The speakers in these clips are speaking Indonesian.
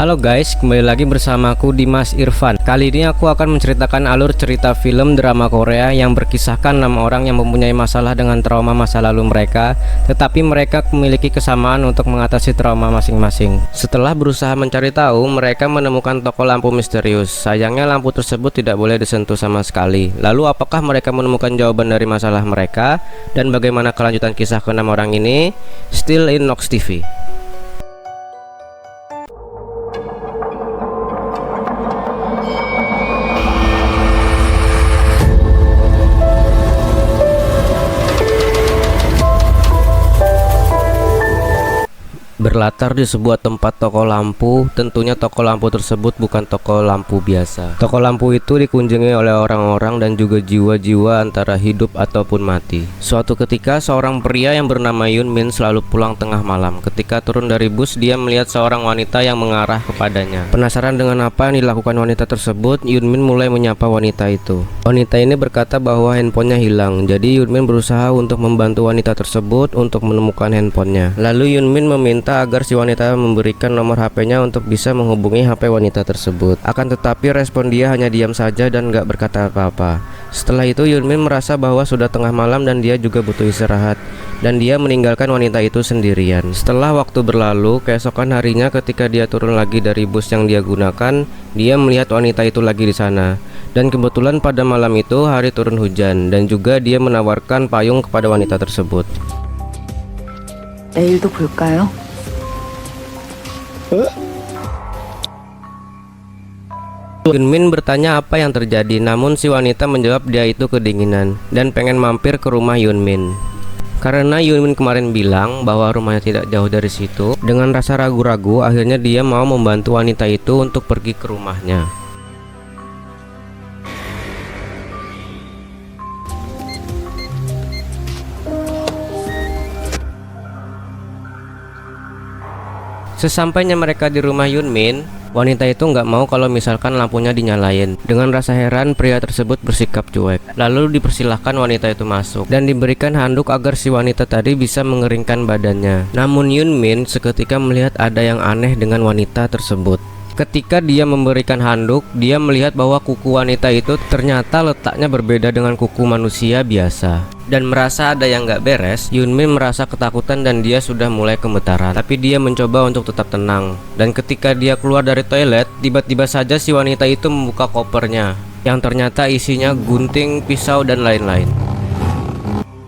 Halo guys, kembali lagi bersamaku Dimas Irfan. Kali ini aku akan menceritakan alur cerita film drama Korea yang berkisahkan 6 orang yang mempunyai masalah dengan trauma masa lalu mereka, tetapi mereka memiliki kesamaan untuk mengatasi trauma masing-masing. Setelah berusaha mencari tahu, mereka menemukan toko lampu misterius. Sayangnya lampu tersebut tidak boleh disentuh sama sekali. Lalu apakah mereka menemukan jawaban dari masalah mereka? Dan bagaimana kelanjutan kisah ke-6 orang ini? Still in Nox TV. Berlatar di sebuah tempat toko lampu. Tentunya toko lampu tersebut bukan toko lampu biasa. Toko lampu itu dikunjungi oleh orang-orang dan juga jiwa-jiwa antara hidup ataupun mati. Suatu ketika seorang pria yang bernama Yun Min selalu pulang tengah malam. Ketika turun dari bus, dia melihat seorang wanita yang mengarah kepadanya. Penasaran dengan apa yang dilakukan wanita tersebut, Yun Min mulai menyapa wanita itu. Wanita ini berkata bahwa handphonenya hilang. Jadi Yun Min berusaha untuk membantu wanita tersebut untuk menemukan handphonenya. Lalu Yun Min meminta agar si wanita memberikan nomor HP-nya untuk bisa menghubungi HP wanita tersebut. Akan tetapi respon dia hanya diam saja dan gak berkata apa-apa. Setelah itu Yun Min merasa bahwa sudah tengah malam dan dia juga butuh istirahat, dan dia meninggalkan wanita itu sendirian. Setelah waktu berlalu, keesokan harinya ketika dia turun lagi dari bus yang dia gunakan, dia melihat wanita itu lagi di sana. Dan kebetulan pada malam itu hari turun hujan, dan juga dia menawarkan payung kepada wanita tersebut. 내일도 볼까요? Yun Min bertanya apa yang terjadi, namun si wanita menjawab dia itu kedinginan dan pengen mampir ke rumah Yun Min. Karena Yun Min kemarin bilang bahwa rumahnya tidak jauh dari situ, dengan rasa ragu-ragu akhirnya dia mau membantu wanita itu untuk pergi ke rumahnya. Sesampainya mereka di rumah Yun Min, wanita itu nggak mau kalau misalkan lampunya dinyalain. Dengan rasa heran, pria tersebut bersikap cuek. Lalu dipersilahkan wanita itu masuk dan diberikan handuk agar si wanita tadi bisa mengeringkan badannya. Namun Yun Min seketika melihat ada yang aneh dengan wanita tersebut. Ketika dia memberikan handuk, dia melihat bahwa kuku wanita itu ternyata letaknya berbeda dengan kuku manusia biasa. Dan merasa ada yang gak beres, Yun Min merasa ketakutan dan dia sudah mulai gemetaran. Tapi dia mencoba untuk tetap tenang. Dan ketika dia keluar dari toilet, tiba-tiba saja si wanita itu membuka kopernya, yang ternyata isinya gunting, pisau, dan lain-lain.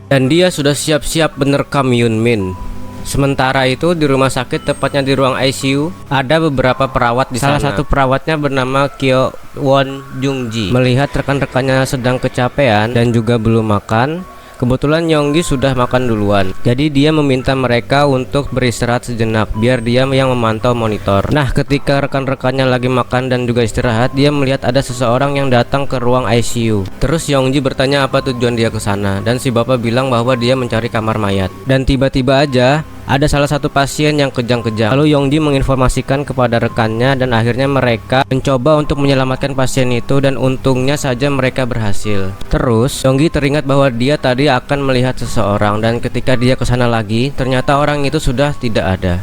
Dan dia sudah siap-siap menerkam Yun Min. Sementara itu di rumah sakit, tepatnya di ruang ICU, ada beberapa perawat di sana. Salah satu perawatnya bernama Kyo Won Jung Ji. Melihat rekan-rekannya sedang kecapean dan juga belum makan, kebetulan Yonggi sudah makan duluan. Jadi dia meminta mereka untuk beristirahat sejenak biar dia yang memantau monitor. Nah, ketika rekan-rekannya lagi makan dan juga istirahat, dia melihat ada seseorang yang datang ke ruang ICU. Terus Yonggi bertanya apa tujuan dia ke sana, dan si bapak bilang bahwa dia mencari kamar mayat. Dan tiba-tiba aja ada salah satu pasien yang kejang-kejang. Lalu Yonggi menginformasikan kepada rekannya dan akhirnya mereka mencoba untuk menyelamatkan pasien itu, dan untungnya saja mereka berhasil. Terus Yonggi teringat bahwa dia tadi akan melihat seseorang, dan ketika dia ke sana lagi, ternyata orang itu sudah tidak ada.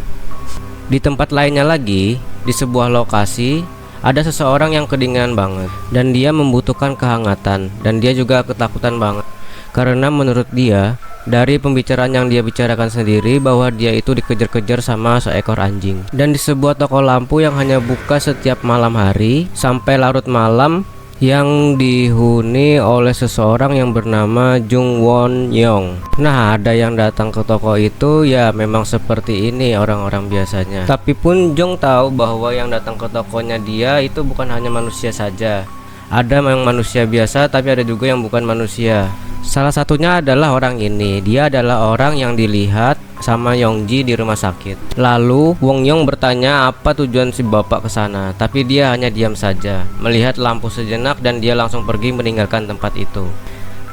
Di tempat lainnya lagi, di sebuah lokasi, ada seseorang yang kedinginan banget dan dia membutuhkan kehangatan, dan dia juga ketakutan banget karena menurut dia dari pembicaraan yang dia bicarakan sendiri bahwa dia itu dikejar-kejar sama seekor anjing. Dan di sebuah toko lampu yang hanya buka setiap malam hari sampai larut malam, yang dihuni oleh seseorang yang bernama Jung Won Yong. Nah, ada yang datang ke toko itu, ya memang seperti ini orang-orang biasanya. Tapi pun Jung tahu bahwa yang datang ke tokonya dia itu bukan hanya manusia saja. Ada yang manusia biasa, tapi ada juga yang bukan manusia. Salah satunya adalah orang ini. Dia adalah orang yang dilihat sama Yongji di rumah sakit. Lalu Wong Yong bertanya apa tujuan si bapak ke sana, tapi dia hanya diam saja, melihat lampu sejenak, dan dia langsung pergi meninggalkan tempat itu.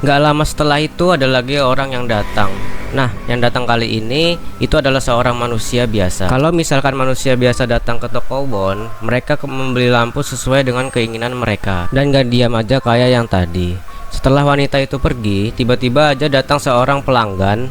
Gak lama setelah itu ada lagi orang yang datang. Nah, yang datang kali ini itu adalah seorang manusia biasa. Kalau misalkan manusia biasa datang ke toko Won, mereka membeli lampu sesuai dengan keinginan mereka dan gak diam aja kayak yang tadi. Setelah wanita itu pergi, tiba-tiba aja datang seorang pelanggan.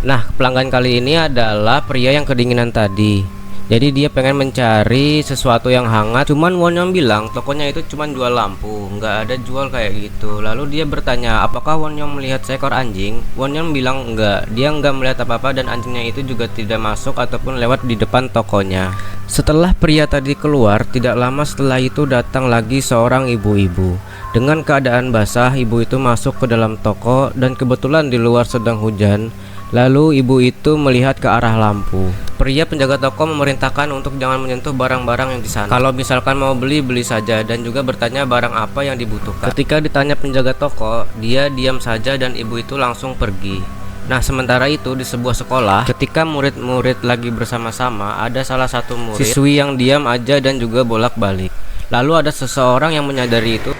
Nah, pelanggan kali ini adalah pria yang kedinginan tadi. Jadi dia pengen mencari sesuatu yang hangat. Cuman Won Young bilang tokonya itu cuman jual lampu, nggak ada jual kayak gitu. Lalu dia bertanya apakah Won Young melihat seekor anjing. Won Young bilang enggak, dia nggak melihat apa-apa dan anjingnya itu juga tidak masuk ataupun lewat di depan tokonya. Setelah pria tadi keluar, tidak lama setelah itu datang lagi seorang ibu-ibu. Dengan keadaan basah, ibu itu masuk ke dalam toko dan kebetulan di luar sedang hujan. Lalu ibu itu melihat ke arah lampu. Pria penjaga toko memerintahkan untuk jangan menyentuh barang-barang yang di sana. Kalau misalkan mau beli, beli saja, dan juga bertanya barang apa yang dibutuhkan. Ketika ditanya penjaga toko, dia diam saja dan ibu itu langsung pergi. Nah, sementara itu di sebuah sekolah, ketika murid-murid lagi bersama-sama, ada salah satu murid siswi yang diam aja dan juga bolak-balik. Lalu ada seseorang yang menyadari itu.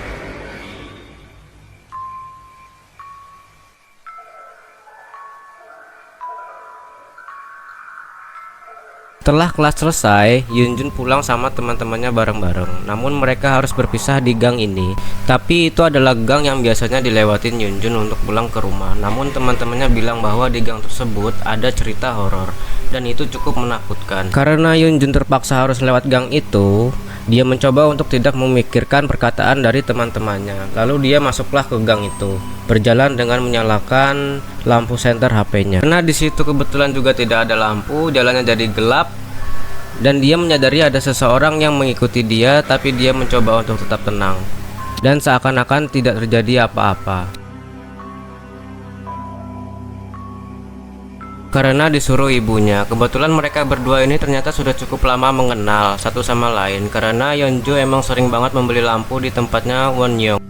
Setelah kelas selesai, Yunjun pulang sama teman-temannya bareng-bareng. Namun mereka harus berpisah di gang ini. Tapi itu adalah gang yang biasanya dilewatin Yunjun untuk pulang ke rumah. Namun teman-temannya bilang bahwa di gang tersebut ada cerita horor dan itu cukup menakutkan. Karena Yunjun terpaksa harus lewat gang itu, dia mencoba untuk tidak memikirkan perkataan dari teman-temannya. Lalu dia masuklah ke gang itu, berjalan dengan menyalakan lampu senter HP-nya. Karena di situ kebetulan juga tidak ada lampu, jalannya jadi gelap. Dan dia menyadari ada seseorang yang mengikuti dia, tapi dia mencoba untuk tetap tenang dan seakan-akan tidak terjadi apa-apa. Karena disuruh ibunya. Kebetulan mereka berdua ini ternyata sudah cukup lama mengenal satu sama lain, karena Yeonju emang sering banget membeli lampu di tempatnya Won Young.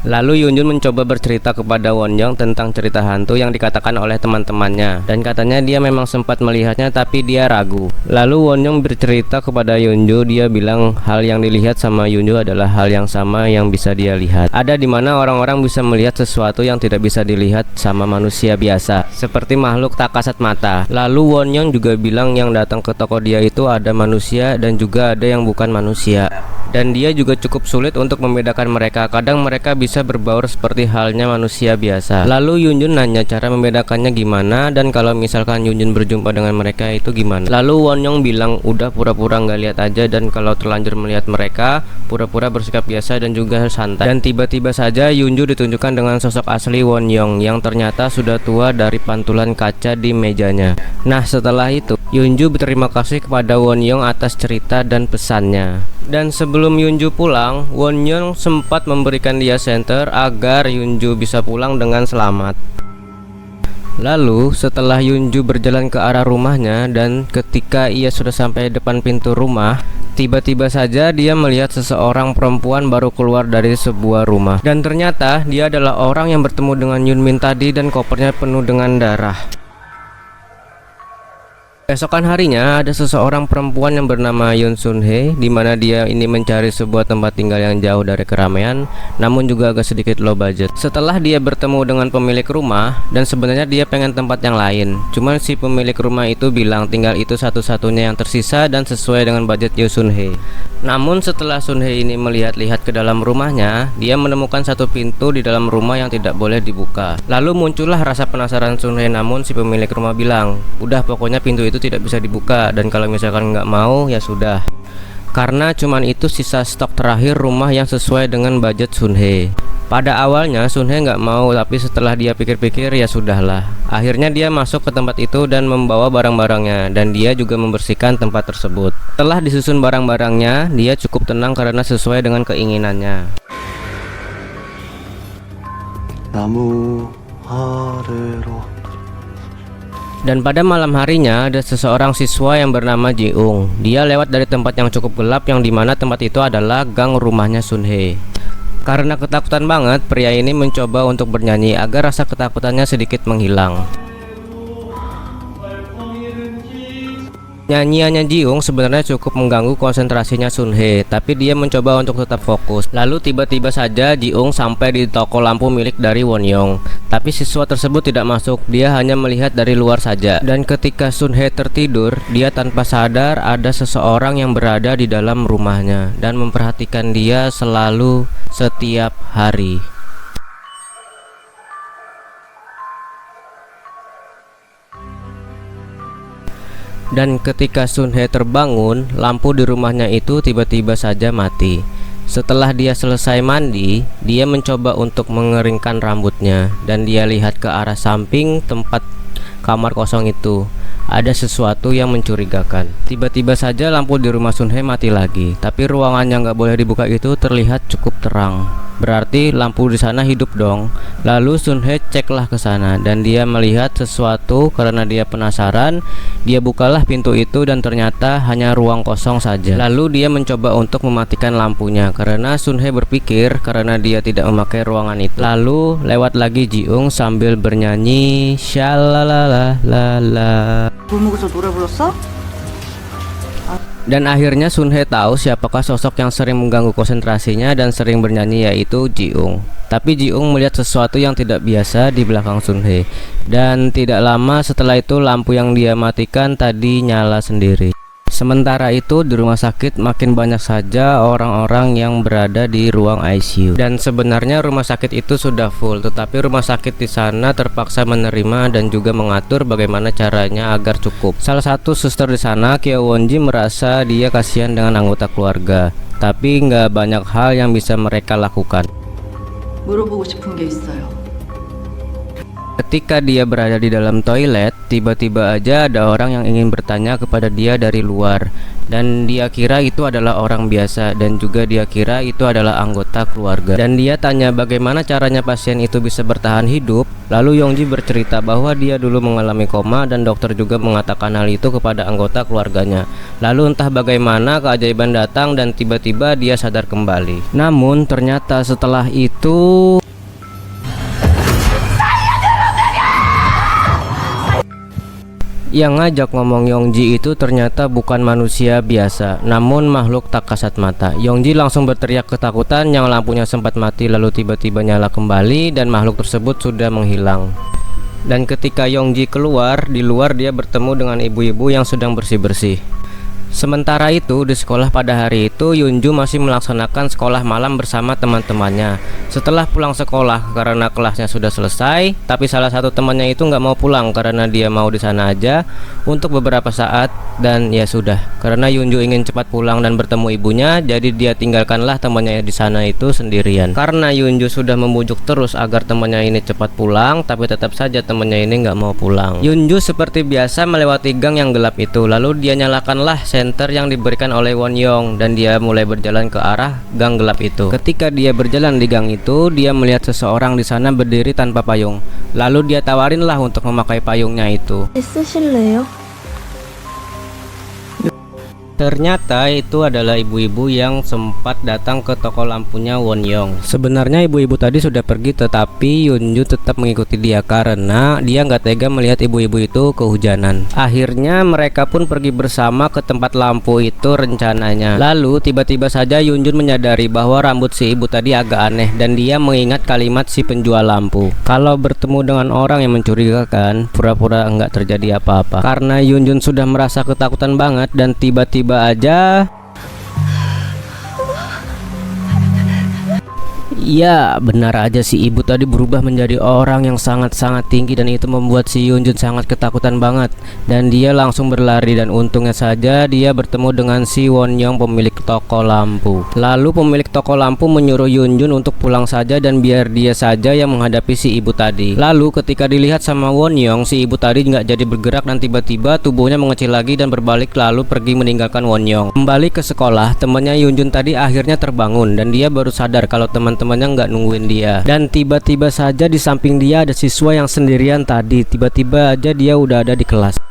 Lalu Yunjun mencoba bercerita kepada Won Young tentang cerita hantu yang dikatakan oleh teman-temannya, dan katanya dia memang sempat melihatnya tapi dia ragu. Lalu Won Young bercerita kepada Yunju, dia bilang hal yang dilihat sama Yunju adalah hal yang sama yang bisa dia lihat. Ada dimana orang-orang bisa melihat sesuatu yang tidak bisa dilihat sama manusia biasa, seperti makhluk tak kasat mata. Lalu Won Young juga bilang yang datang ke toko dia itu ada manusia dan juga ada yang bukan manusia. Dan dia juga cukup sulit untuk membedakan mereka. Kadang mereka bisa berbaur seperti halnya manusia biasa. Lalu Yunjun nanya cara membedakannya gimana, dan kalau misalkan Yunjun berjumpa dengan mereka itu gimana. Lalu Won Young bilang udah pura-pura nggak lihat aja, dan kalau terlanjur melihat mereka pura-pura bersikap biasa dan juga santai. Dan tiba-tiba saja Yunju ditunjukkan dengan sosok asli Won Young yang ternyata sudah tua dari pantulan kaca di mejanya. Nah, setelah itu Yunju berterima kasih kepada Won Young atas cerita dan pesannya. Dan sebelum Yunju pulang, Won Young sempat memberikan dia senter agar Yunju bisa pulang dengan selamat. Lalu setelah Yunju berjalan ke arah rumahnya, dan ketika ia sudah sampai depan pintu rumah, tiba-tiba saja dia melihat seseorang perempuan baru keluar dari sebuah rumah. Dan ternyata dia adalah orang yang bertemu dengan Yunmin tadi, dan kopernya penuh dengan darah. Besokan harinya ada seseorang perempuan yang bernama Yoon Sun Hye, di mana dia ini mencari sebuah tempat tinggal yang jauh dari keramaian, namun juga agak sedikit low budget. Setelah dia bertemu dengan pemilik rumah, dan sebenarnya dia pengen tempat yang lain, cuman si pemilik rumah itu bilang tinggal itu satu-satunya yang tersisa dan sesuai dengan budget Yoon Sun Hye. Namun setelah Sun Hye ini melihat-lihat ke dalam rumahnya, dia menemukan satu pintu di dalam rumah yang tidak boleh dibuka. Lalu muncullah rasa penasaran Sun Hye, namun si pemilik rumah bilang, udah pokoknya pintu itu tidak bisa dibuka, dan kalau misalkan nggak mau ya sudah, karena cuman itu sisa stok terakhir rumah yang sesuai dengan budget Sun Hye. Pada awalnya Sun Hye nggak mau, tapi setelah dia pikir-pikir ya sudahlah. Akhirnya dia masuk ke tempat itu dan membawa barang-barangnya, dan dia juga membersihkan tempat tersebut. Setelah disusun barang-barangnya, dia cukup tenang karena sesuai dengan keinginannya. Namu harero. Dan pada malam harinya ada seseorang siswa yang bernama Ji-ung. Dia lewat dari tempat yang cukup gelap, yang dimana tempat itu adalah gang rumahnya Sun Hye. Karena ketakutan banget, pria ini mencoba untuk bernyanyi agar rasa ketakutannya sedikit menghilang. Nyanyiannya Ji-ung sebenarnya cukup mengganggu konsentrasinya Sun Hye, tapi dia mencoba untuk tetap fokus. Lalu tiba-tiba saja Ji-ung sampai di toko lampu milik dari Won Young. Tapi siswa tersebut tidak masuk, dia hanya melihat dari luar saja. Dan ketika Sun Hye tertidur, dia tanpa sadar ada seseorang yang berada di dalam rumahnya dan memperhatikan dia selalu setiap hari. Dan ketika Sun Hye terbangun, lampu di rumahnya itu tiba-tiba saja mati. Setelah dia selesai mandi, dia mencoba untuk mengeringkan rambutnya dan dia lihat ke arah samping tempat kamar kosong itu. Ada sesuatu yang mencurigakan. Tiba-tiba saja lampu di rumah Sun Hye mati lagi, tapi ruangan yang nggak boleh dibuka itu terlihat cukup terang. Berarti lampu di sana hidup dong. Lalu Sun Hye ceklah ke sana dan dia melihat sesuatu karena dia penasaran. Dia bukalah pintu itu dan ternyata hanya ruang kosong saja. Lalu dia mencoba untuk mematikan lampunya karena Sun Hye berpikir karena dia tidak memakai ruangan itu. Lalu lewat lagi Ji-ung sambil bernyanyi syalalalala. 골목에서 노래 불렀어? Dan akhirnya Sun Hye tahu siapakah sosok yang sering mengganggu konsentrasinya dan sering bernyanyi, yaitu Ji-ung. Tapi Ji-ung melihat sesuatu yang tidak biasa di belakang Sun Hye. Dan tidak lama setelah itu lampu yang dia matikan tadi nyala sendiri. Sementara itu di rumah sakit makin banyak saja orang-orang yang berada di ruang ICU. Dan sebenarnya rumah sakit itu sudah full, tetapi rumah sakit di sana terpaksa menerima dan juga mengatur bagaimana caranya agar cukup. Salah satu suster di sana, Kyo Won-ji, merasa dia kasihan dengan anggota keluarga, tapi nggak banyak hal yang bisa mereka lakukan. 물어보고 싶은 게 있어요. Ketika dia berada di dalam toilet, tiba-tiba aja ada orang yang ingin bertanya kepada dia dari luar. Dan dia kira itu adalah orang biasa dan juga dia kira itu adalah anggota keluarga. Dan dia tanya bagaimana caranya pasien itu bisa bertahan hidup. Lalu Yongji bercerita bahwa dia dulu mengalami koma dan dokter juga mengatakan hal itu kepada anggota keluarganya. Lalu entah bagaimana keajaiban datang dan tiba-tiba dia sadar kembali. Namun ternyata setelah itu yang ngajak ngomong Yongji itu ternyata bukan manusia biasa, namun makhluk tak kasat mata. Yongji langsung berteriak ketakutan yang lampunya sempat mati lalu tiba-tiba nyala kembali dan makhluk tersebut sudah menghilang. Dan ketika Yongji keluar, di luar dia bertemu dengan ibu-ibu yang sedang bersih-bersih. Sementara itu di sekolah pada hari itu Yunju masih melaksanakan sekolah malam bersama teman-temannya. Setelah pulang sekolah karena kelasnya sudah selesai, tapi salah satu temannya itu nggak mau pulang karena dia mau di sana aja untuk beberapa saat. Dan ya sudah, karena Yunju ingin cepat pulang dan bertemu ibunya, jadi dia tinggalkanlah temannya di sana itu sendirian. Karena Yunju sudah membujuk terus agar temannya ini cepat pulang, tapi tetap saja temannya ini nggak mau pulang. Yunju seperti biasa melewati gang yang gelap itu, lalu dia nyalakanlah senter yang diberikan oleh Won Young dan dia mulai berjalan ke arah gang gelap itu. Ketika dia berjalan di gang itu, dia melihat seseorang di sana berdiri tanpa payung. Lalu dia tawarinlah untuk memakai payungnya itu. 쓰실래요? Ternyata itu adalah ibu-ibu yang sempat datang ke toko lampunya Won Young. Sebenarnya ibu-ibu tadi sudah pergi, tetapi Yunju tetap mengikuti dia karena dia nggak tega melihat ibu-ibu itu kehujanan. Akhirnya mereka pun pergi bersama ke tempat lampu itu rencananya. Lalu tiba-tiba saja Yunjun menyadari bahwa rambut si ibu tadi agak aneh dan dia mengingat kalimat si penjual lampu. Kalau bertemu dengan orang yang mencurigakan, pura-pura enggak terjadi apa-apa. Karena Yunjun sudah merasa ketakutan banget dan tiba-tiba aja ya, benar aja si ibu tadi berubah menjadi orang yang sangat-sangat tinggi dan itu membuat si Yunjun sangat ketakutan banget dan dia langsung berlari dan untungnya saja dia bertemu dengan si Won Young, pemilik toko lampu. Lalu pemilik toko lampu menyuruh Yunjun untuk pulang saja dan biar dia saja yang menghadapi si ibu tadi. Lalu ketika dilihat sama Won Young, si ibu tadi nggak jadi bergerak dan tiba-tiba tubuhnya mengecil lagi dan berbalik lalu pergi meninggalkan Won Young. Kembali ke sekolah, temannya Yunjun tadi akhirnya terbangun dan dia baru sadar kalau teman-temannya nggak nungguin dia. Dan tiba-tiba saja di samping dia ada siswa yang sendirian tadi. Tiba-tiba aja dia udah ada di kelas.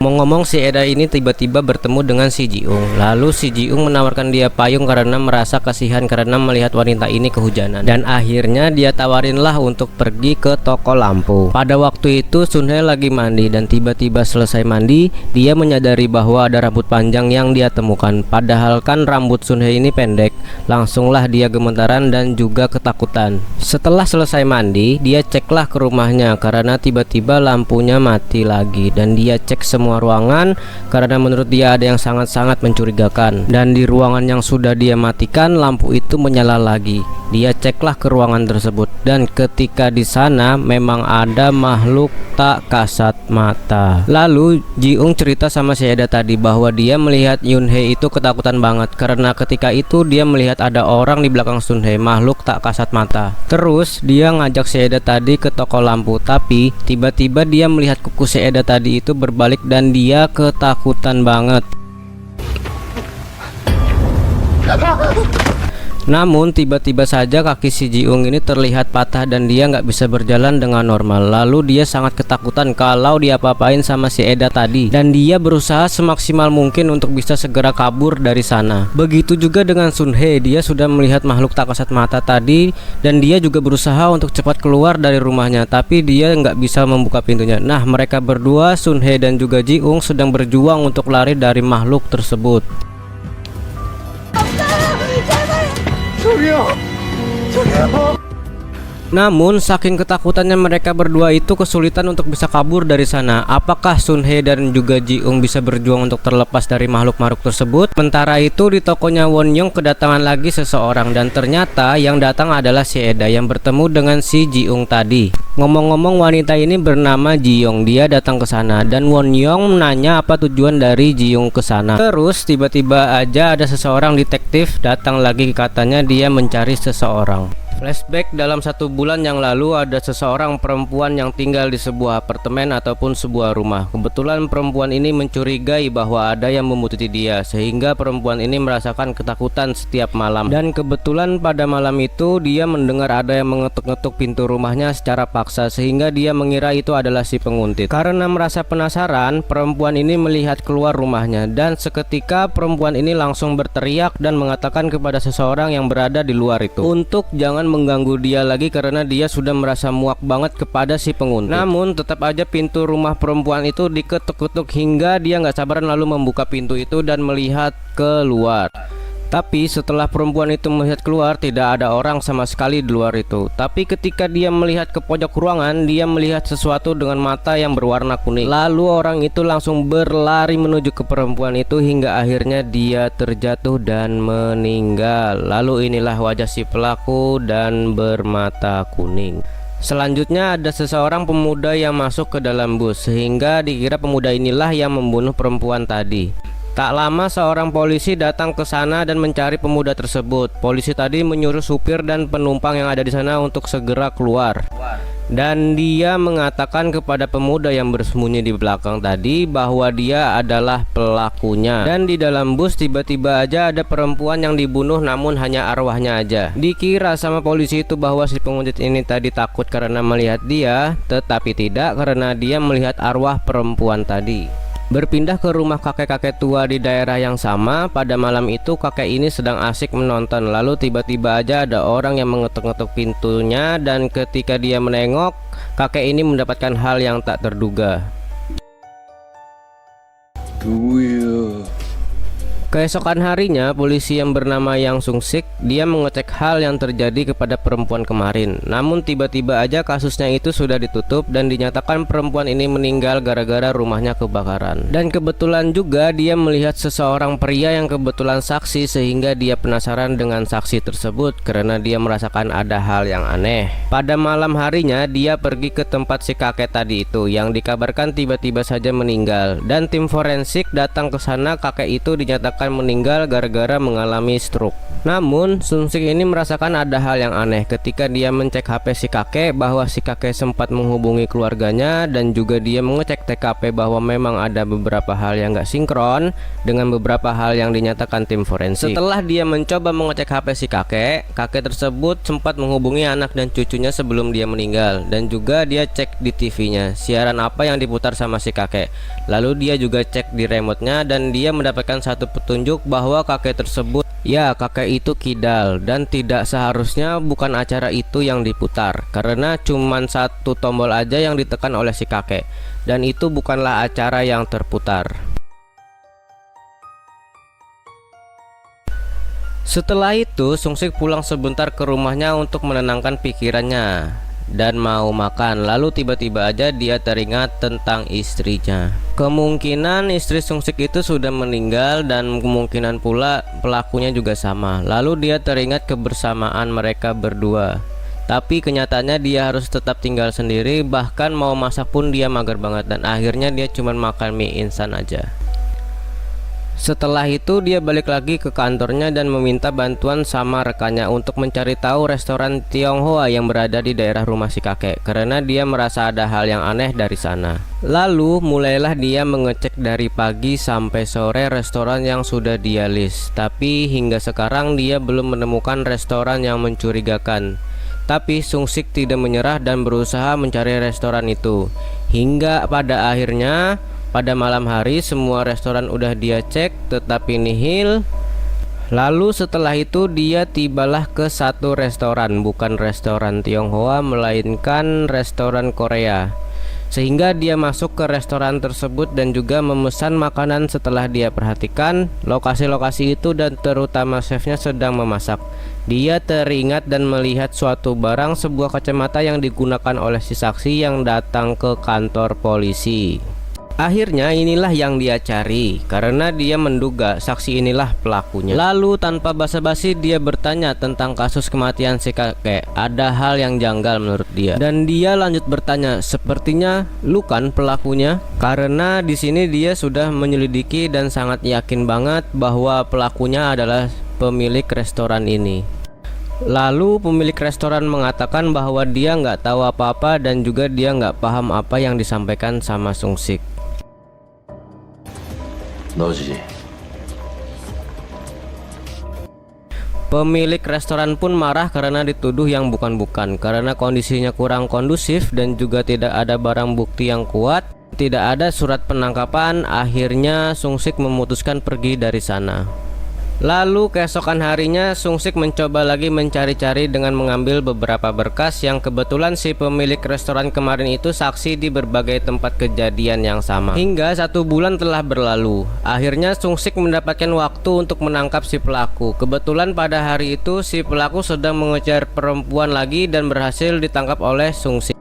Ngomong-ngomong, si Eda ini tiba-tiba bertemu dengan si Ji-ung. Lalu si Ji-ung menawarkan dia payung karena merasa kasihan karena melihat wanita ini kehujanan. Dan akhirnya dia tawarinlah untuk pergi ke toko lampu. Pada waktu itu Sun Hye lagi mandi dan tiba-tiba selesai mandi, dia menyadari bahwa ada rambut panjang yang dia temukan. Padahal kan rambut Sun Hye ini pendek. Langsunglah dia gemetaran dan juga ketakutan. Setelah selesai mandi, dia ceklah ke rumahnya karena tiba-tiba lampunya mati lagi dan dia cek semua semua ruangan karena menurut dia ada yang sangat-sangat mencurigakan. Dan di ruangan yang sudah dia matikan, lampu itu menyala lagi. Dia ceklah ke ruangan tersebut dan ketika di sana memang ada makhluk tak kasat mata. Lalu Ji-ung cerita sama si Eda tadi bahwa dia melihat Yun-hee itu ketakutan banget karena ketika itu dia melihat ada orang di belakang Sun-hee, makhluk tak kasat mata. Terus dia ngajak si Eda tadi ke toko lampu, tapi tiba-tiba dia melihat kuku si Eda tadi itu berbalik dan dia ketakutan banget. Namun tiba-tiba saja kaki si Ji-ung ini terlihat patah dan dia nggak bisa berjalan dengan normal. Lalu dia sangat ketakutan kalau diapa-apain sama si Eda tadi dan dia berusaha semaksimal mungkin untuk bisa segera kabur dari sana. Begitu juga dengan Sun-hee, dia sudah melihat makhluk tak kasat mata tadi dan dia juga berusaha untuk cepat keluar dari rumahnya, tapi dia nggak bisa membuka pintunya. Nah, mereka berdua, Sun-hee dan juga Ji-ung, sedang berjuang untuk lari dari makhluk tersebut. Namun saking ketakutannya mereka berdua itu kesulitan untuk bisa kabur dari sana. Apakah Sun-hee dan juga Ji-ung bisa berjuang untuk terlepas dari makhluk-makhluk tersebut? Sementara itu di tokonya Won-young kedatangan lagi seseorang dan ternyata yang datang adalah si Eda yang bertemu dengan si Ji-ung tadi. Ngomong-ngomong, wanita ini bernama Ji-young. Dia datang ke sana dan Won-young menanya apa tujuan dari Ji-young ke sana. Terus tiba-tiba aja ada seseorang detektif datang lagi, katanya dia mencari seseorang. Flashback dalam 1 bulan yang lalu, ada seseorang perempuan yang tinggal di sebuah apartemen ataupun sebuah rumah. Kebetulan perempuan ini mencurigai bahwa ada yang membutuhkan dia, sehingga perempuan ini merasakan ketakutan setiap malam. Dan kebetulan pada malam itu dia mendengar ada yang mengetuk-ngetuk pintu rumahnya secara paksa, sehingga dia mengira itu adalah si penguntit. Karena merasa penasaran, perempuan ini melihat keluar rumahnya dan seketika perempuan ini langsung berteriak dan mengatakan kepada seseorang yang berada di luar itu untuk jangan mengganggu dia lagi karena dia sudah merasa muak banget kepada si penguntit. Namun tetap aja pintu rumah perempuan itu diketuk-ketuk hingga dia nggak sabaran lalu membuka pintu itu dan melihat keluar. Tapi setelah perempuan itu melihat keluar, tidak ada orang sama sekali di luar itu. Tapi ketika dia melihat ke pojok ruangan, dia melihat sesuatu dengan mata yang berwarna kuning. Lalu orang itu langsung berlari menuju ke perempuan itu hingga akhirnya dia terjatuh dan meninggal. Lalu inilah wajah si pelaku dan bermata kuning. Selanjutnya ada seseorang pemuda yang masuk ke dalam bus sehingga dikira pemuda inilah yang membunuh perempuan tadi. Tak lama seorang polisi datang ke sana dan mencari pemuda tersebut. Polisi tadi menyuruh supir dan penumpang yang ada di sana untuk segera keluar. Dan dia mengatakan kepada pemuda yang bersembunyi di belakang tadi bahwa dia adalah pelakunya. Dan di dalam bus tiba-tiba aja ada perempuan yang dibunuh, namun hanya arwahnya aja. Dikira sama polisi itu bahwa si penguntit ini tadi takut karena melihat dia, tetapi tidak, karena dia melihat arwah perempuan tadi. Berpindah ke rumah kakek-kakek tua di daerah yang sama. Pada malam itu kakek ini sedang asik menonton. Lalu tiba-tiba aja ada orang yang mengetuk-ngetuk pintunya. Dan ketika dia menengok, kakek ini mendapatkan hal yang tak terduga. Keesokan harinya, polisi yang bernama Yang Sung-sik dia mengecek hal yang terjadi kepada perempuan kemarin. Namun tiba-tiba aja kasusnya itu sudah ditutup dan dinyatakan perempuan ini meninggal gara-gara rumahnya kebakaran. Dan kebetulan juga dia melihat seseorang pria yang kebetulan saksi sehingga dia penasaran dengan saksi tersebut karena dia merasakan ada hal yang aneh. Pada malam harinya dia pergi ke tempat si kakek tadi itu yang dikabarkan tiba-tiba saja meninggal. Dan tim forensik datang ke sana. Kakek itu dinyatakan meninggal gara-gara mengalami stroke. Namun Sung-sik ini merasakan ada hal yang aneh ketika dia mencek HP si kakek bahwa si kakek sempat menghubungi keluarganya dan juga dia mengecek TKP bahwa memang ada beberapa hal yang gak sinkron dengan beberapa hal yang dinyatakan tim forensik. Setelah dia mencoba mengecek HP si kakek tersebut sempat menghubungi anak dan cucunya sebelum dia meninggal dan juga dia cek di TV-nya siaran apa yang diputar sama si kakek. Lalu dia juga cek di remote-nya dan dia mendapatkan satu petunjuk bahwa kakek tersebut, ya kakek itu kidal dan tidak seharusnya bukan acara itu yang diputar karena cuman satu tombol aja yang ditekan oleh si kakek dan itu bukanlah acara yang terputar. Setelah itu Sung-sik pulang sebentar ke rumahnya untuk menenangkan pikirannya. dan mau makan. Lalu tiba-tiba aja dia teringat tentang istrinya. Kemungkinan istri Sung-sik itu sudah meninggal dan kemungkinan pula pelakunya juga sama. Lalu dia teringat kebersamaan mereka berdua. Tapi kenyataannya dia harus tetap tinggal sendiri, bahkan mau masak pun dia mager banget dan akhirnya dia cuma makan mie instan aja. Setelah itu dia balik lagi ke kantornya dan meminta bantuan sama rekannya untuk mencari tahu restoran Tionghoa yang berada di daerah rumah si kakek, karena dia merasa ada hal yang aneh dari sana. Lalu mulailah dia mengecek dari pagi sampai sore restoran yang sudah dia list, tapi hingga sekarang dia belum menemukan restoran yang mencurigakan. Tapi Sung-sik tidak menyerah dan berusaha mencari restoran itu. Hingga pada akhirnya pada malam hari semua restoran udah dia cek tetapi nihil. Lalu setelah itu dia tibalah ke satu restoran, bukan restoran Tionghoa melainkan restoran Korea. Sehingga dia masuk ke restoran tersebut dan juga memesan makanan. Setelah dia perhatikan lokasi-lokasi itu dan terutama chefnya sedang memasak, dia teringat dan melihat suatu barang, sebuah kacamata yang digunakan oleh si saksi yang datang ke kantor polisi. Akhirnya inilah yang dia cari karena dia menduga saksi inilah pelakunya. Lalu tanpa basa-basi dia bertanya tentang kasus kematian si kakek. Ada hal yang janggal menurut dia. Dan dia lanjut bertanya, "Sepertinya lu kan pelakunya?" Karena di sini dia sudah menyelidiki dan sangat yakin banget bahwa pelakunya adalah pemilik restoran ini. Lalu pemilik restoran mengatakan bahwa dia nggak tahu apa-apa dan juga dia nggak paham apa yang disampaikan sama Sung-sik. Pemilik restoran pun marah karena dituduh yang bukan-bukan, karena kondisinya kurang kondusif dan juga tidak ada barang bukti yang kuat, tidak ada surat penangkapan. Akhirnya Sung-sik memutuskan pergi dari sana. Lalu keesokan harinya Sung-sik mencoba lagi mencari-cari dengan mengambil beberapa berkas yang kebetulan si pemilik restoran kemarin itu saksi di berbagai tempat kejadian yang sama. Hingga 1 bulan telah berlalu. Akhirnya Sung-sik mendapatkan waktu untuk menangkap si pelaku. Kebetulan pada hari itu si pelaku sedang mengejar perempuan lagi dan berhasil ditangkap oleh Sung-sik.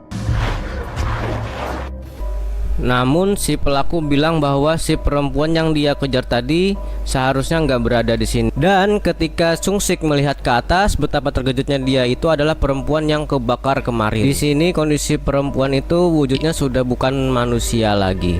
Namun si pelaku bilang bahwa si perempuan yang dia kejar tadi seharusnya nggak berada di sini. Dan ketika Sung-sik melihat ke atas, betapa terkejutnya dia, itu adalah perempuan yang kebakar kemarin. Di sini kondisi perempuan itu wujudnya sudah bukan manusia lagi.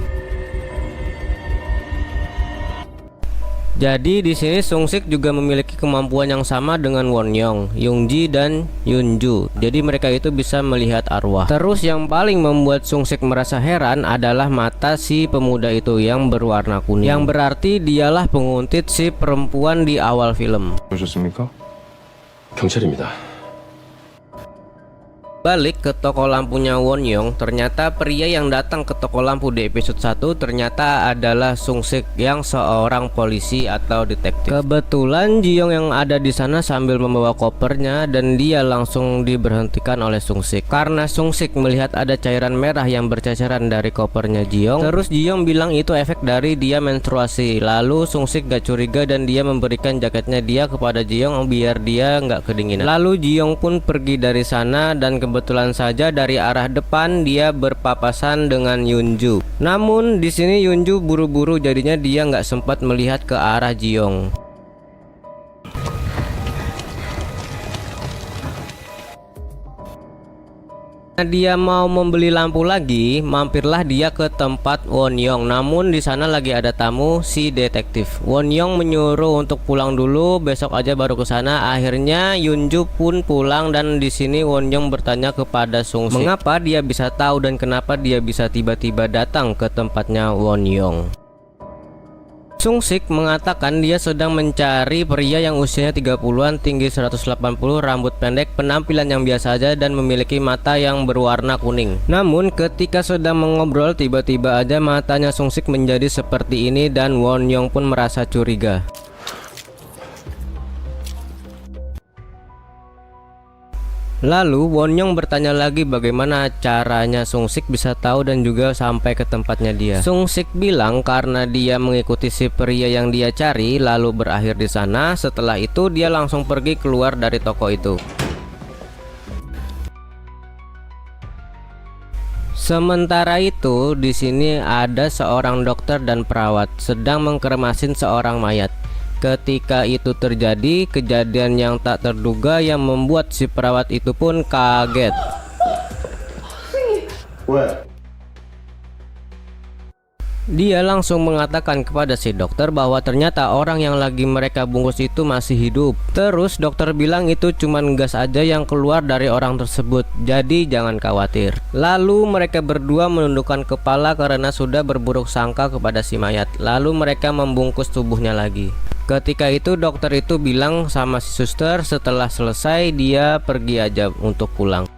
Jadi di sini Sung-sik juga memiliki kemampuan yang sama dengan Won-young, Young-ji dan Yun-ju. Jadi mereka itu bisa melihat arwah. Terus yang paling membuat Sung-sik merasa heran adalah mata si pemuda itu yang berwarna kuning, yang berarti dialah penguntit si perempuan di awal film. 오셨습니까? 경찰입니다. Balik ke toko lampunya Won-young, ternyata pria yang datang ke toko lampu di episode 1 ternyata adalah Sung-sik yang seorang polisi atau detektif. Kebetulan Ji-young yang ada di sana sambil membawa kopernya dan dia langsung diberhentikan oleh Sung-sik karena Sung-sik melihat ada cairan merah yang berceceran dari kopernya Ji-young. Terus Ji-young bilang itu efek dari dia menstruasi. Lalu Sung-sik gak curiga dan dia memberikan jaketnya dia kepada Ji-young biar dia nggak kedinginan. Lalu Ji-young pun pergi dari sana dan kebetulan saja dari arah depan dia berpapasan dengan Yun-ju. Namun di sini Yun-ju buru-buru, jadinya dia nggak sempat melihat ke arah Ji-young. Dia mau membeli lampu lagi, mampirlah dia ke tempat Won-young. Namun di sana lagi ada tamu si detektif. Won-young menyuruh untuk pulang dulu, besok aja baru ke sana. Akhirnya Yun-ju pun pulang dan di sini Won-young bertanya kepada Sung-sik mengapa dia bisa tahu dan kenapa dia bisa tiba-tiba datang ke tempatnya Won-young. Sung-sik mengatakan dia sedang mencari pria yang usianya 30-an, tinggi 180, rambut pendek, penampilan yang biasa aja dan memiliki mata yang berwarna kuning. Namun ketika sedang mengobrol tiba-tiba aja matanya Sung-sik menjadi seperti ini dan Won-young pun merasa curiga. Lalu Won-young bertanya lagi bagaimana caranya Sung-sik bisa tahu dan juga sampai ke tempatnya dia. Sung-sik bilang karena dia mengikuti si pria yang dia cari lalu berakhir di sana. Setelah itu dia langsung pergi keluar dari toko itu. Sementara itu, di sini ada seorang dokter dan perawat sedang mengkremasin seorang mayat. Ketika itu terjadi, kejadian yang tak terduga yang membuat si perawat itu pun kaget. Dia langsung mengatakan kepada si dokter bahwa ternyata orang yang lagi mereka bungkus itu masih hidup. Terus dokter bilang itu cuman gas aja yang keluar dari orang tersebut, jadi jangan khawatir. Lalu mereka berdua menundukkan kepala karena sudah berburuk sangka kepada si mayat. Lalu mereka membungkus tubuhnya lagi. Ketika itu dokter itu bilang sama si suster setelah selesai dia pergi aja untuk pulang.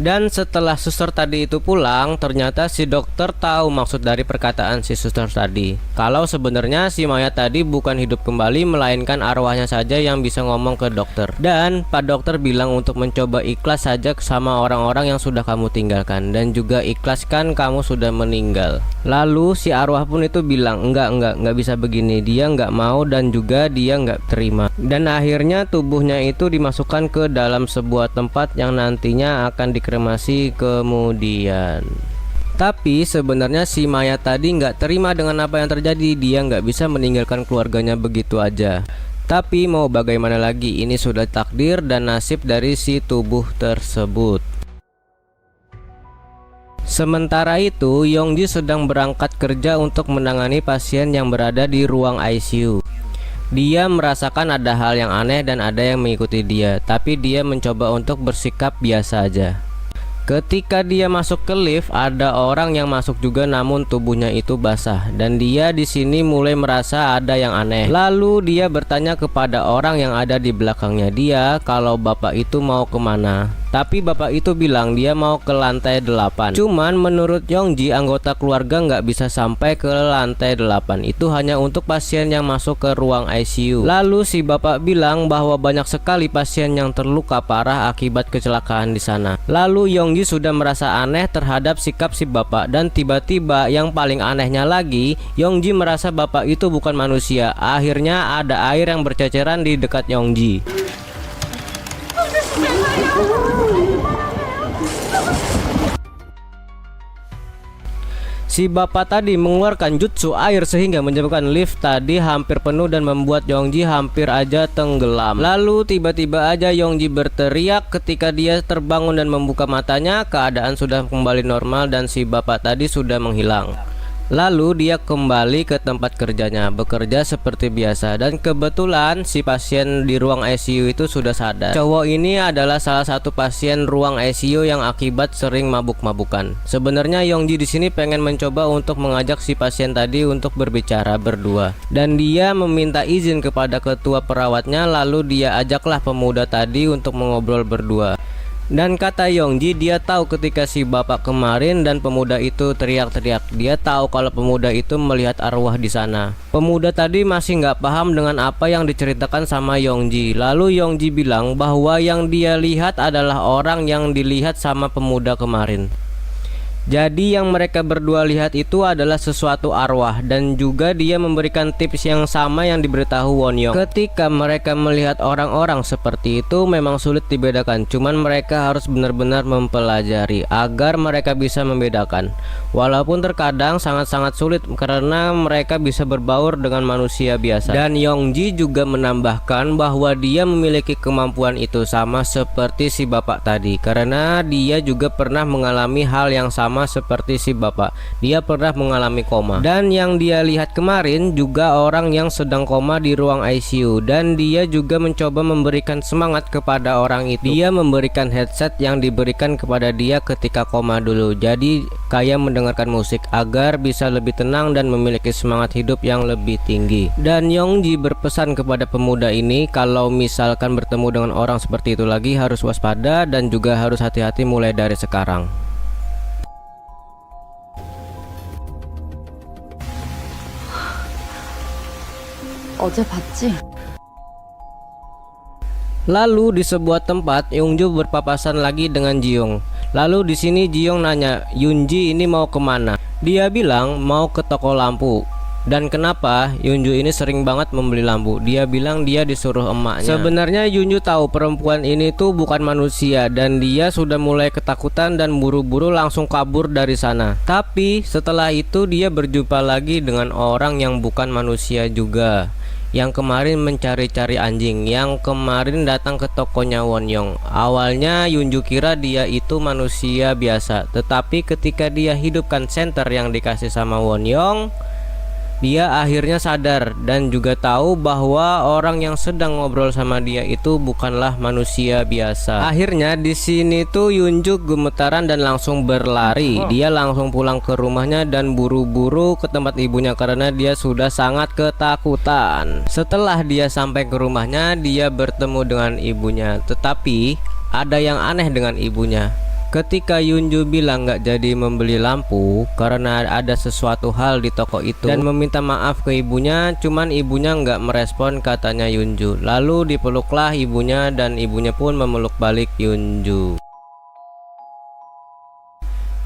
Dan setelah suster tadi itu pulang, ternyata si dokter tahu maksud dari perkataan si suster tadi. Kalau sebenarnya si mayat tadi bukan hidup kembali, melainkan arwahnya saja yang bisa ngomong ke dokter. Dan Pak Dokter bilang untuk mencoba ikhlas saja sama orang-orang yang sudah kamu tinggalkan, dan juga ikhlaskan kamu sudah meninggal. Lalu si arwah pun itu bilang enggak bisa begini, dia enggak mau dan juga dia enggak terima. Dan akhirnya tubuhnya itu dimasukkan ke dalam sebuah tempat yang nantinya akan dikremasi kemudian. Tapi sebenarnya si mayat tadi nggak terima dengan apa yang terjadi. Dia nggak bisa meninggalkan keluarganya begitu aja. Tapi mau bagaimana lagi, ini sudah takdir dan nasib dari si tubuh tersebut. Sementara itu, Yongji sedang berangkat kerja untuk menangani pasien yang berada di ruang ICU. Dia merasakan ada hal yang aneh dan ada yang mengikuti dia, tapi dia mencoba untuk bersikap biasa aja. Ketika dia masuk ke lift, ada orang yang masuk juga namun tubuhnya itu basah dan dia di sini mulai merasa ada yang aneh. Lalu dia bertanya kepada orang yang ada di belakangnya dia kalau bapak itu mau kemana. Tapi bapak itu bilang dia mau ke lantai 8. Cuman menurut Yongji, anggota keluarga nggak bisa sampai ke lantai 8. Itu hanya untuk pasien yang masuk ke ruang ICU. Lalu si bapak bilang bahwa banyak sekali pasien yang terluka parah akibat kecelakaan di sana. Lalu Yongji sudah merasa aneh terhadap sikap si bapak, dan tiba-tiba yang paling anehnya lagi, Yongji merasa bapak itu bukan manusia. Akhirnya ada air yang berceceran di dekat Yongji. Si bapak tadi mengeluarkan jutsu air sehingga menyebabkan lift tadi hampir penuh dan membuat Yongji hampir aja tenggelam. Lalu tiba-tiba aja Yongji berteriak. Ketika dia terbangun dan membuka matanya, keadaan sudah kembali normal dan si bapak tadi sudah menghilang. Lalu dia kembali ke tempat kerjanya, bekerja seperti biasa. Dan kebetulan si pasien di ruang ICU itu sudah sadar. Cowok ini adalah salah satu pasien ruang ICU yang akibat sering mabuk-mabukan. Sebenarnya Yongji di sini pengen mencoba untuk mengajak si pasien tadi untuk berbicara berdua. Dan dia meminta izin kepada ketua perawatnya, lalu dia ajaklah pemuda tadi untuk mengobrol berdua. Dan kata Yongji, dia tahu ketika si bapak kemarin dan pemuda itu teriak-teriak. Dia tahu kalau pemuda itu melihat arwah di sana. Pemuda tadi masih nggak paham dengan apa yang diceritakan sama Yongji. Lalu Yongji bilang bahwa yang dia lihat adalah orang yang dilihat sama pemuda kemarin. Jadi yang mereka berdua lihat itu adalah sesuatu arwah, dan juga dia memberikan tips yang sama yang diberitahu Won-young. Ketika mereka melihat orang-orang seperti itu memang sulit dibedakan, cuman mereka harus benar-benar mempelajari agar mereka bisa membedakan. Walaupun terkadang sangat-sangat sulit karena mereka bisa berbaur dengan manusia biasa. Dan Yongji juga menambahkan bahwa dia memiliki kemampuan itu sama seperti si bapak tadi, karena dia juga pernah mengalami hal yang sama seperti si bapak. Dia pernah mengalami koma, dan yang dia lihat kemarin juga orang yang sedang koma di ruang ICU, dan dia juga mencoba memberikan semangat kepada orang itu. Dia memberikan headset yang diberikan kepada dia ketika koma dulu, jadi kayak mendengarkan musik agar bisa lebih tenang dan memiliki semangat hidup yang lebih tinggi. Dan Yongji berpesan kepada pemuda ini kalau misalkan bertemu dengan orang seperti itu lagi harus waspada dan juga harus hati-hati mulai dari sekarang. 어제 봤지? Lalu di sebuah tempat Yongju berpapasan lagi dengan Ji-young. Lalu di sini Ji-young nanya, Yunji ini mau kemana? Dia bilang mau ke toko lampu. Dan kenapa Yunju ini sering banget membeli lampu? Dia bilang dia disuruh emaknya. Sebenarnya Yunju tahu perempuan ini tuh bukan manusia dan dia sudah mulai ketakutan dan buru-buru langsung kabur dari sana. Tapi setelah itu dia berjumpa lagi dengan orang yang bukan manusia juga, yang kemarin mencari-cari anjing, yang kemarin datang ke tokonya Wonyong. Awalnya Yunju kira dia itu manusia biasa, tetapi ketika dia hidupkan senter yang dikasih sama Wonyong, dia akhirnya sadar dan juga tahu bahwa orang yang sedang ngobrol sama dia itu bukanlah manusia biasa. Akhirnya di sini tuh Yunju gemetaran dan langsung berlari. Dia langsung pulang ke rumahnya dan buru-buru ke tempat ibunya karena dia sudah sangat ketakutan. Setelah dia sampai ke rumahnya, dia bertemu dengan ibunya. Tetapi ada yang aneh dengan ibunya. Ketika Yunju bilang nggak jadi membeli lampu karena ada sesuatu hal di toko itu dan meminta maaf ke ibunya, cuman ibunya nggak merespon katanya Yunju. Lalu dipeluklah ibunya dan ibunya pun memeluk balik Yunju.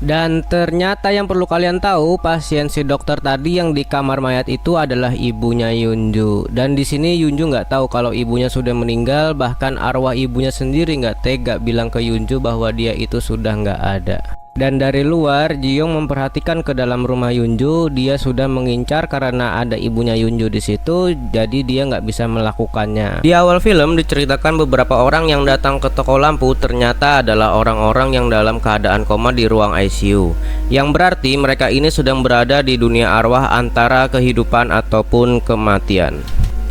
Dan ternyata yang perlu kalian tahu, pasien si dokter tadi yang di kamar mayat itu adalah ibunya Yunju. Dan di sini Yunju nggak tahu kalau ibunya sudah meninggal, bahkan arwah ibunya sendiri nggak tega bilang ke Yunju bahwa dia itu sudah nggak ada. Dan dari luar, Ji-young memperhatikan ke dalam rumah Yunju. Dia sudah mengincar karena ada ibunya Yunju di situ, jadi dia nggak bisa melakukannya. Di awal film diceritakan beberapa orang yang datang ke toko lampu ternyata adalah orang-orang yang dalam keadaan koma di ruang ICU, yang berarti mereka ini sedang berada di dunia arwah antara kehidupan ataupun kematian.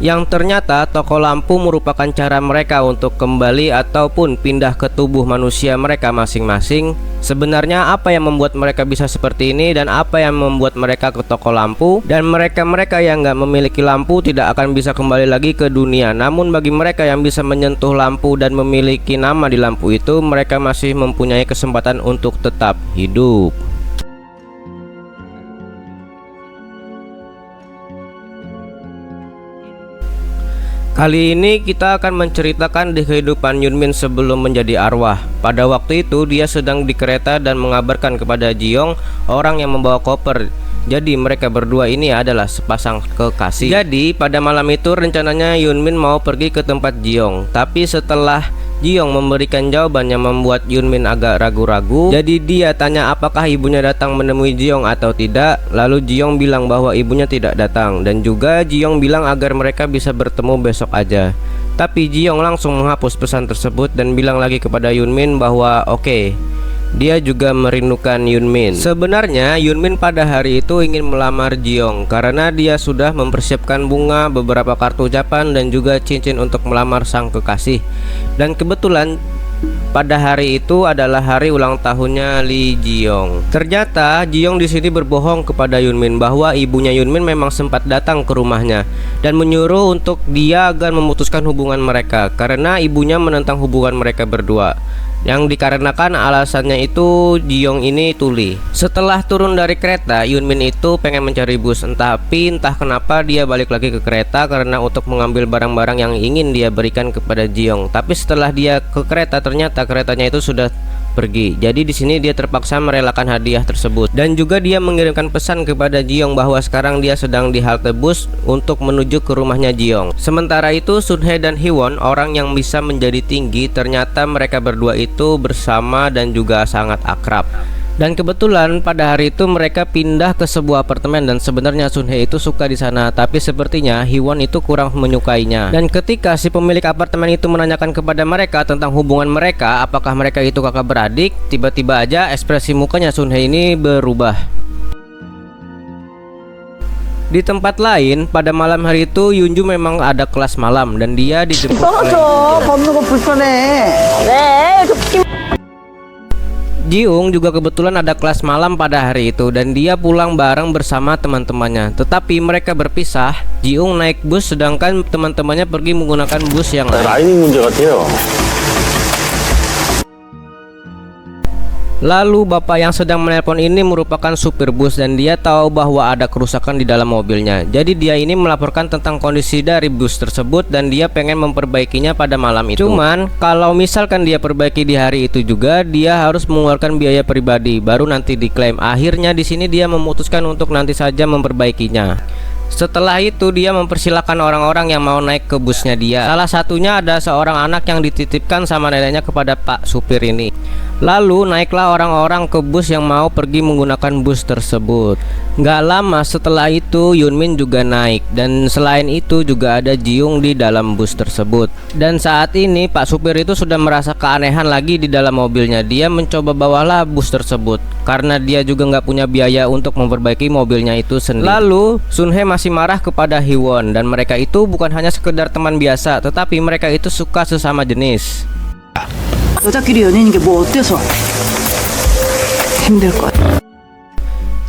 Yang ternyata toko lampu merupakan cara mereka untuk kembali ataupun pindah ke tubuh manusia mereka masing-masing. Sebenarnya apa yang membuat mereka bisa seperti ini dan apa yang membuat mereka ke toko lampu? Dan mereka-mereka yang nggak memiliki lampu tidak akan bisa kembali lagi ke dunia. Namun bagi mereka yang bisa menyentuh lampu dan memiliki nama di lampu itu, mereka masih mempunyai kesempatan untuk tetap hidup. Kali ini kita akan menceritakan di kehidupan Yunmin sebelum menjadi arwah. Pada waktu itu dia sedang di kereta dan mengabarkan kepada Ji-young, orang yang membawa koper. Jadi mereka berdua ini adalah sepasang kekasih. Jadi pada malam itu rencananya Yunmin mau pergi ke tempat Ji-young. Tapi setelah Ji-young memberikan jawabannya membuat Yunmin agak ragu-ragu. Jadi dia tanya apakah ibunya datang menemui Ji-young atau tidak. Lalu Ji-young bilang bahwa ibunya tidak datang. Dan juga Ji-young bilang agar mereka bisa bertemu besok aja. Tapi Ji-young langsung menghapus pesan tersebut dan bilang lagi kepada Yunmin bahwa oke, dia juga merindukan Yunmin. Sebenarnya Yunmin pada hari itu ingin melamar Ji-young karena dia sudah mempersiapkan bunga, beberapa kartu ucapan dan juga cincin untuk melamar sang kekasih. Dan kebetulan pada hari itu adalah hari ulang tahunnya Lee Ji-young. Ternyata Ji-young di sini berbohong kepada Yunmin bahwa ibunya Yunmin memang sempat datang ke rumahnya dan menyuruh untuk dia agar memutuskan hubungan mereka karena ibunya menentang hubungan mereka berdua. Yang dikarenakan alasannya itu Ji-young ini tuli. Setelah turun dari kereta, Yunmin itu pengen mencari bus, entah kenapa dia balik lagi ke kereta karena untuk mengambil barang-barang yang ingin dia berikan kepada Ji-young. Tapi setelah dia ke kereta ternyata keretanya itu sudah pergi. Jadi di sini dia terpaksa merelakan hadiah tersebut dan juga dia mengirimkan pesan kepada Ji-young bahwa sekarang dia sedang di halte bus untuk menuju ke rumahnya Ji-young. Sementara itu Sun-hye dan Hee-won, orang yang bisa menjadi tinggi, ternyata mereka berdua itu bersama dan juga sangat akrab. Dan kebetulan pada hari itu mereka pindah ke sebuah apartemen dan sebenarnya Sun-hye itu suka di sana, tapi sepertinya Hee-won itu kurang menyukainya. Dan ketika si pemilik apartemen itu menanyakan kepada mereka tentang hubungan mereka, apakah mereka itu kakak beradik, tiba-tiba aja ekspresi mukanya Sun-hye ini berubah. Di tempat lain, pada malam hari itu Yunju memang ada kelas malam dan dia dijemput oleh Ji-young juga kebetulan ada kelas malam pada hari itu dan dia pulang bareng bersama teman-temannya. Tetapi mereka berpisah. Ji-young naik bus sedangkan teman-temannya pergi menggunakan bus yang lain. 라이닝 문제 같아요. Lalu bapak yang sedang menelpon ini merupakan supir bus dan dia tahu bahwa ada kerusakan di dalam mobilnya. Jadi dia ini melaporkan tentang kondisi dari bus tersebut dan dia pengen memperbaikinya pada malam itu. Cuman kalau misalkan dia perbaiki di hari itu juga, dia harus mengeluarkan biaya pribadi baru nanti diklaim. Akhirnya di sini dia memutuskan untuk nanti saja memperbaikinya. Setelah itu dia mempersilahkan orang-orang yang mau naik ke busnya dia. Salah satunya ada seorang anak yang dititipkan sama neneknya kepada Pak supir ini. Lalu naiklah orang-orang ke bus yang mau pergi menggunakan bus tersebut. Gak lama setelah itu Yunmin juga naik. Dan selain itu juga ada Ji-young di dalam bus tersebut. Dan saat ini Pak supir itu sudah merasa keanehan lagi di dalam mobilnya. Dia mencoba bawalah bus tersebut karena dia juga nggak punya biaya untuk memperbaiki mobilnya itu sendiri. Lalu Sun-hye masih marah kepada Hee-won. Dan mereka itu bukan hanya sekedar teman biasa, tetapi mereka itu suka sesama jenis. 여자끼리 연인인 게 뭐 어때서? 힘들 것.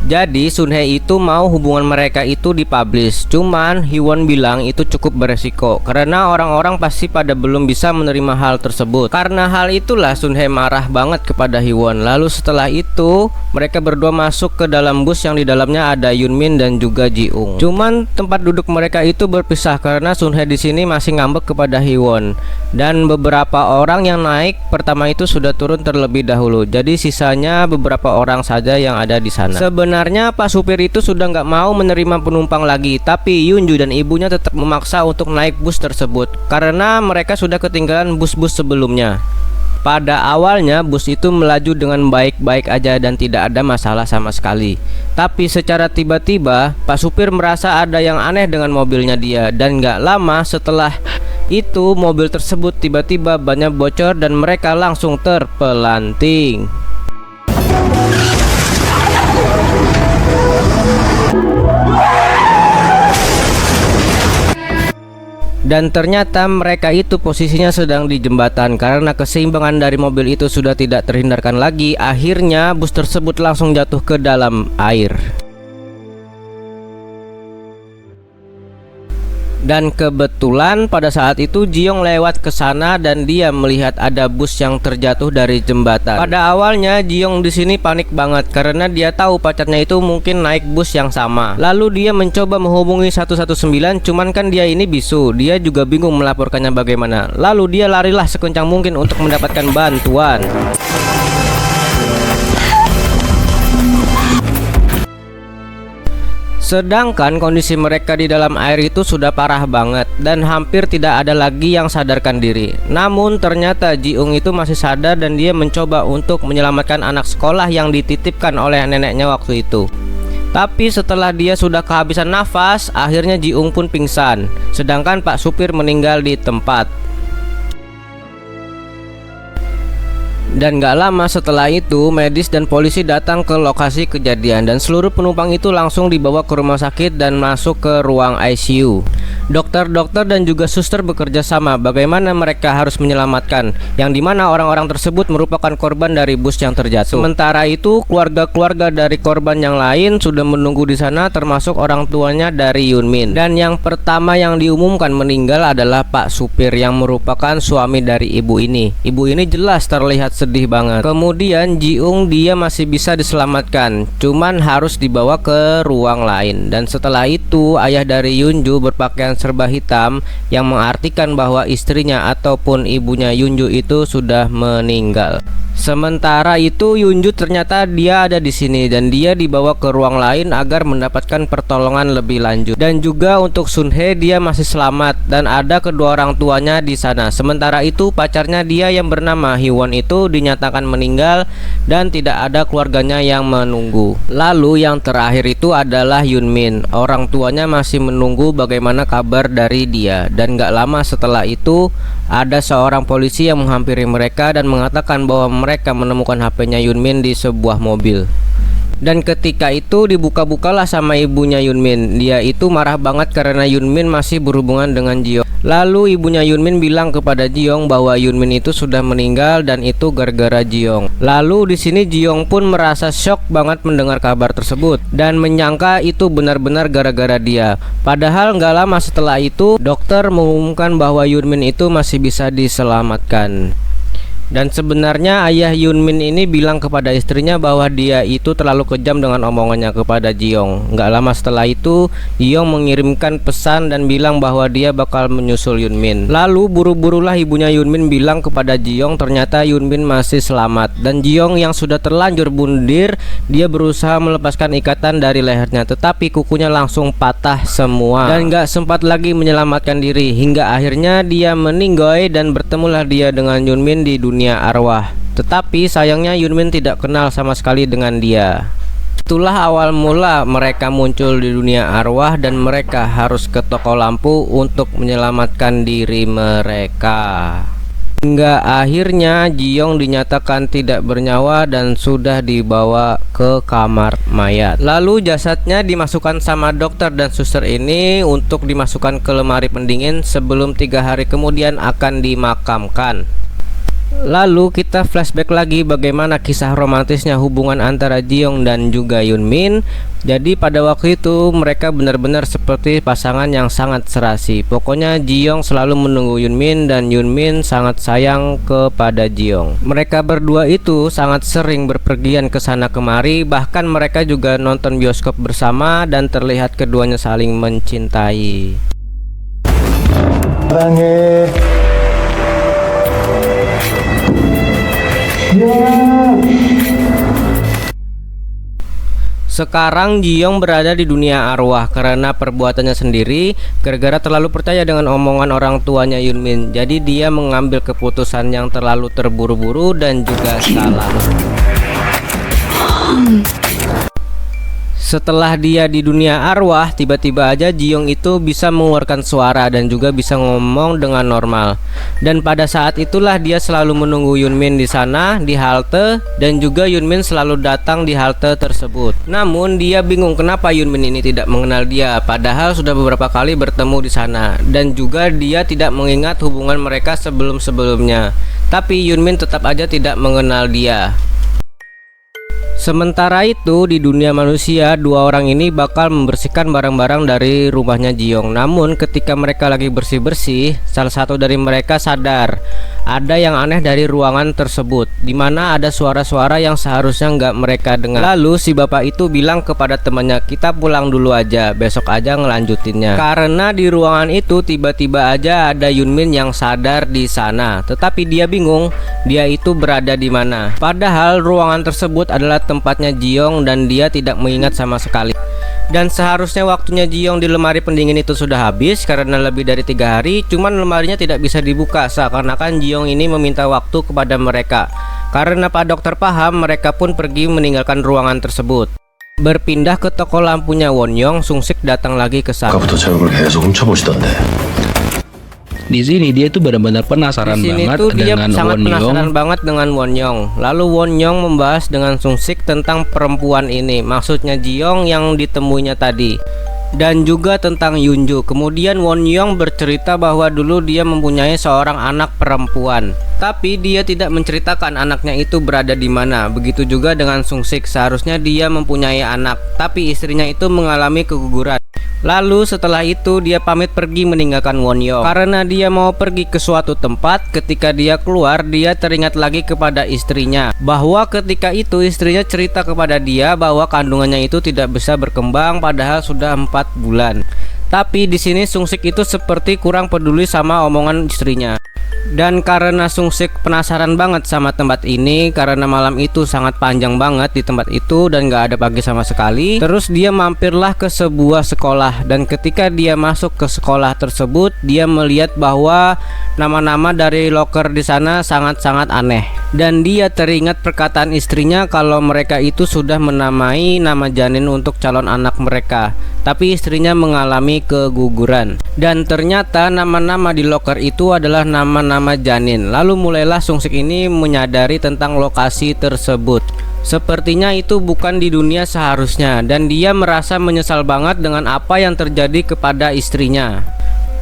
Jadi Sun-hye itu mau hubungan mereka itu dipublish. Cuman Hee-won bilang itu cukup beresiko karena orang-orang pasti pada belum bisa menerima hal tersebut. Karena hal itulah Sun-hye marah banget kepada Hee-won. Lalu setelah itu mereka berdua masuk ke dalam bus yang di dalamnya ada Yunmin dan juga Ji-young. Cuman tempat duduk mereka itu berpisah karena Sun-hye di sini masih ngambek kepada Hee-won. Dan beberapa orang yang naik pertama itu sudah turun terlebih dahulu. Jadi sisanya beberapa orang saja yang ada di sana. Sebenarnya Pak supir itu sudah nggak mau menerima penumpang lagi, tapi Yunju dan ibunya tetap memaksa untuk naik bus tersebut karena mereka sudah ketinggalan bus-bus sebelumnya. Pada awalnya bus itu melaju dengan baik-baik aja dan tidak ada masalah sama sekali. Tapi secara tiba-tiba Pak supir merasa ada yang aneh dengan mobilnya dia. Dan gak lama setelah itu mobil tersebut tiba-tiba bannya bocor dan mereka langsung terpelanting. Dan ternyata mereka itu posisinya sedang di jembatan. Karena keseimbangan dari mobil itu sudah tidak terhindarkan lagi, akhirnya bus tersebut langsung jatuh ke dalam air. Dan kebetulan pada saat itu Ji-young lewat ke sana dan dia melihat ada bus yang terjatuh dari jembatan. Pada awalnya Ji-young di sini panik banget karena dia tahu pacarnya itu mungkin naik bus yang sama. Lalu dia mencoba menghubungi 119, cuman kan dia ini bisu. Dia juga bingung melaporkannya bagaimana. Lalu dia larilah sekencang mungkin untuk mendapatkan bantuan. Sedangkan kondisi mereka di dalam air itu sudah parah banget dan hampir tidak ada lagi yang sadarkan diri. Namun ternyata Ji-young itu masih sadar dan dia mencoba untuk menyelamatkan anak sekolah yang dititipkan oleh neneknya waktu itu. Tapi setelah dia sudah kehabisan nafas, akhirnya Ji-young pun pingsan. Sedangkan Pak supir meninggal di tempat. Dan gak lama setelah itu medis dan polisi datang ke lokasi kejadian dan seluruh penumpang itu langsung dibawa ke rumah sakit dan masuk ke ruang ICU. Dokter-dokter dan juga suster bekerja sama bagaimana mereka harus menyelamatkan, yang dimana orang-orang tersebut merupakan korban dari bus yang terjatuh. Sementara itu keluarga-keluarga dari korban yang lain sudah menunggu di sana, termasuk orang tuanya dari Yunmin. Dan yang pertama yang diumumkan meninggal adalah Pak supir yang merupakan suami dari ibu ini. Ibu ini jelas terlihat sedih banget. Kemudian Ji-young dia masih bisa diselamatkan, cuman harus dibawa ke ruang lain. Dan setelah itu ayah dari Yunju berpakaian serba hitam yang mengartikan bahwa istrinya ataupun ibunya Yunju itu sudah meninggal. Sementara itu Yunju ternyata dia ada di sini dan dia dibawa ke ruang lain agar mendapatkan pertolongan lebih lanjut. Dan juga untuk Sun-hye dia masih selamat dan ada kedua orang tuanya di sana. Sementara itu pacarnya dia yang bernama Hee-won itu dinyatakan meninggal dan tidak ada keluarganya yang menunggu. Lalu yang terakhir itu adalah Yunmin. Orang tuanya masih menunggu bagaimana kabar dari dia. Dan gak lama setelah itu ada seorang polisi yang menghampiri mereka dan mengatakan bahwa mereka menemukan HP-nya Yunmin di sebuah mobil. Dan ketika itu dibuka-bukalah sama ibunya Yunmin. Dia itu marah banget karena Yunmin masih berhubungan dengan Ji-young. Lalu ibunya Yunmin bilang kepada Ji-young bahwa Yunmin itu sudah meninggal dan itu gara-gara Ji-young. Lalu di sini Ji-young pun merasa shock banget mendengar kabar tersebut dan menyangka itu benar-benar gara-gara dia. Padahal nggak lama setelah itu dokter mengumumkan bahwa Yunmin itu masih bisa diselamatkan. Dan sebenarnya ayah Yunmin ini bilang kepada istrinya bahwa dia itu terlalu kejam dengan omongannya kepada Ji-young. Nggak lama setelah itu, Ji-young mengirimkan pesan dan bilang bahwa dia bakal menyusul Yunmin. Lalu buru-burulah ibunya Yunmin bilang kepada Ji-young ternyata Yunmin masih selamat. Dan Ji-young yang sudah terlanjur bundir, dia berusaha melepaskan ikatan dari lehernya, tetapi kukunya langsung patah semua dan nggak sempat lagi menyelamatkan diri. Hingga akhirnya dia meninggoy dan bertemulah dia dengan Yunmin di dunia arwah. Tetapi sayangnya Yunmin tidak kenal sama sekali dengan dia. Itulah awal mula mereka muncul di dunia arwah dan mereka harus ke toko lampu untuk menyelamatkan diri mereka. Hingga akhirnya Ji-young dinyatakan tidak bernyawa dan sudah dibawa ke kamar mayat. Lalu jasadnya dimasukkan sama dokter dan suster ini untuk dimasukkan ke lemari pendingin sebelum 3 hari kemudian akan dimakamkan. Lalu kita flashback lagi bagaimana kisah romantisnya hubungan antara Ji-young dan juga Yunmin. Jadi pada waktu itu mereka benar-benar seperti pasangan yang sangat serasi. Pokoknya Ji-young selalu menunggu Yunmin dan Yunmin sangat sayang kepada Ji-young. Mereka berdua itu sangat sering berpergian ke sana kemari, bahkan mereka juga nonton bioskop bersama dan terlihat keduanya saling mencintai. Sekarang Ji-young berada di dunia arwah karena perbuatannya sendiri, gara-gara terlalu percaya dengan omongan orang tuanya Yunmin. Jadi dia mengambil keputusan yang terlalu terburu-buru dan juga salah. Setelah dia di dunia arwah, tiba-tiba aja Ji-young itu bisa mengeluarkan suara dan juga bisa ngomong dengan normal. Dan pada saat itulah dia selalu menunggu Yunmin di sana di halte, dan juga Yunmin selalu datang di halte tersebut. Namun dia bingung kenapa Yunmin ini tidak mengenal dia, padahal sudah beberapa kali bertemu di sana, dan juga dia tidak mengingat hubungan mereka sebelum-sebelumnya. Tapi Yunmin tetap aja tidak mengenal dia. Sementara itu di dunia manusia, dua orang ini bakal membersihkan barang-barang dari rumahnya Ji-young. Namun ketika mereka lagi bersih-bersih, salah satu dari mereka sadar ada yang aneh dari ruangan tersebut, dimana ada suara-suara yang seharusnya nggak mereka dengar. Lalu si bapak itu bilang kepada temannya, kita pulang dulu aja, besok aja ngelanjutinnya. Karena di ruangan itu tiba-tiba aja ada Yunmin yang sadar di sana, tetapi dia bingung dia itu berada di mana. Padahal ruangan tersebut adalah tempatnya Ji-young dan dia tidak mengingat sama sekali. Dan seharusnya waktunya Ji-young di lemari pendingin itu sudah habis karena lebih dari 3 hari, cuman lemarinya tidak bisa dibuka seakan-akan Ji-young ini meminta waktu kepada mereka. Karena Pak Dokter paham, mereka pun pergi meninggalkan ruangan tersebut. Berpindah ke toko lampunya Won-young, Sung-sik datang lagi ke sana. Di sini dia tuh benar-benar penasaran banget dengan penasaran banget dengan Won-young. Lalu Won-young membahas dengan Sung-sik tentang perempuan ini, maksudnya Ji-young yang ditemuinya tadi, dan juga tentang Yunju. Kemudian Won-young bercerita bahwa dulu dia mempunyai seorang anak perempuan, tapi dia tidak menceritakan anaknya itu berada di mana. Begitu juga dengan Sung-sik, seharusnya dia mempunyai anak, tapi istrinya itu mengalami keguguran. Lalu setelah itu dia pamit pergi meninggalkan Won-young karena dia mau pergi ke suatu tempat. Ketika dia keluar, dia teringat lagi kepada istrinya bahwa ketika itu istrinya cerita kepada dia bahwa kandungannya itu tidak bisa berkembang padahal sudah 4 bulan. Tapi di sini Sung-sik itu seperti kurang peduli sama omongan istrinya. Dan karena Sung-sik penasaran banget sama tempat ini, karena malam itu sangat panjang banget di tempat itu dan gak ada pagi sama sekali, terus dia mampirlah ke sebuah sekolah. Dan ketika dia masuk ke sekolah tersebut, dia melihat bahwa nama-nama dari loker di sana sangat-sangat aneh. Dan dia teringat perkataan istrinya kalau mereka itu sudah menamai nama janin untuk calon anak mereka, tapi istrinya mengalami keguguran. Dan ternyata nama-nama di loker itu adalah nama-nama janin. Lalu mulailah Sung-sik ini menyadari tentang lokasi tersebut. Sepertinya itu bukan di dunia seharusnya, dan dia merasa menyesal banget dengan apa yang terjadi kepada istrinya.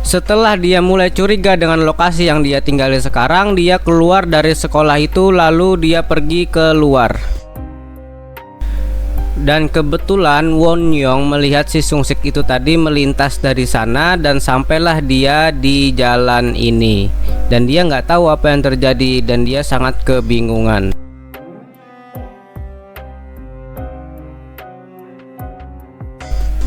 Setelah dia mulai curiga dengan lokasi yang dia tinggali sekarang, dia keluar dari sekolah itu lalu dia pergi keluar. Dan kebetulan Won Young melihat si Sung Sik itu tadi melintas dari sana dan sampailah dia di jalan ini. Dan dia nggak tahu apa yang terjadi dan dia sangat kebingungan.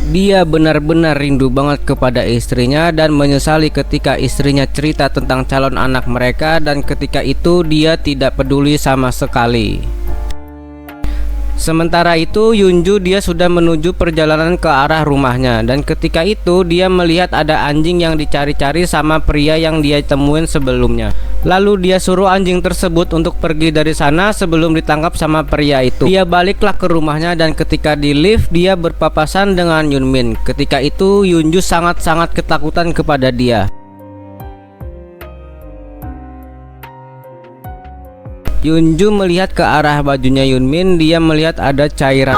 Dia benar-benar rindu banget kepada istrinya dan menyesali ketika istrinya cerita tentang calon anak mereka, dan ketika itu dia tidak peduli sama sekali. Sementara itu Yunju dia sudah menuju perjalanan ke arah rumahnya, dan ketika itu dia melihat ada anjing yang dicari-cari sama pria yang dia temuin sebelumnya. Lalu dia suruh anjing tersebut untuk pergi dari sana sebelum ditangkap sama pria itu. Dia baliklah ke rumahnya dan ketika di lift dia berpapasan dengan Yunmin. Ketika itu Yunju sangat-sangat ketakutan kepada dia. Yunju melihat ke arah bajunya Yunmin, dia melihat ada cairan.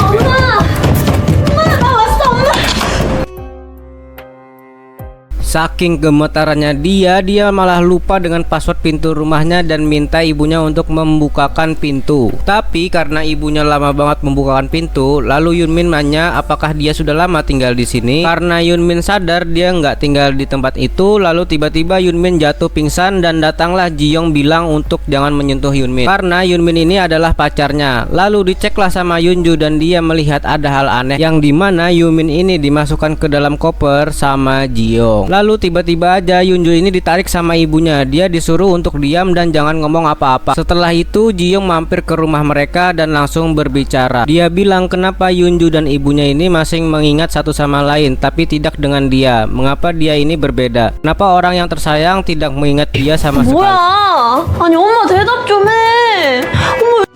Saking gemetarannya dia malah lupa dengan password pintu rumahnya dan minta ibunya untuk membukakan pintu. Tapi karena ibunya lama banget membukakan pintu, lalu Yunmin nanya apakah dia sudah lama tinggal di sini. Karena Yunmin sadar dia nggak tinggal di tempat itu, lalu tiba-tiba Yunmin jatuh pingsan dan datanglah Ji-young bilang untuk jangan menyentuh Yunmin karena Yunmin ini adalah pacarnya. Lalu diceklah sama Yunju dan dia melihat ada hal aneh yang dimana Yunmin ini dimasukkan ke dalam koper sama Ji-young. Lalu tiba-tiba aja Yunju ini ditarik sama ibunya. Dia disuruh untuk diam dan jangan ngomong apa-apa. Setelah itu Ji-young mampir ke rumah mereka dan langsung berbicara. Dia bilang kenapa Yunju dan ibunya ini masing mengingat satu sama lain tapi tidak dengan dia. Mengapa dia ini berbeda? Kenapa orang yang tersayang tidak mengingat dia sama sekali? 뭐야? 아니 엄마 대답 좀 해. 어머.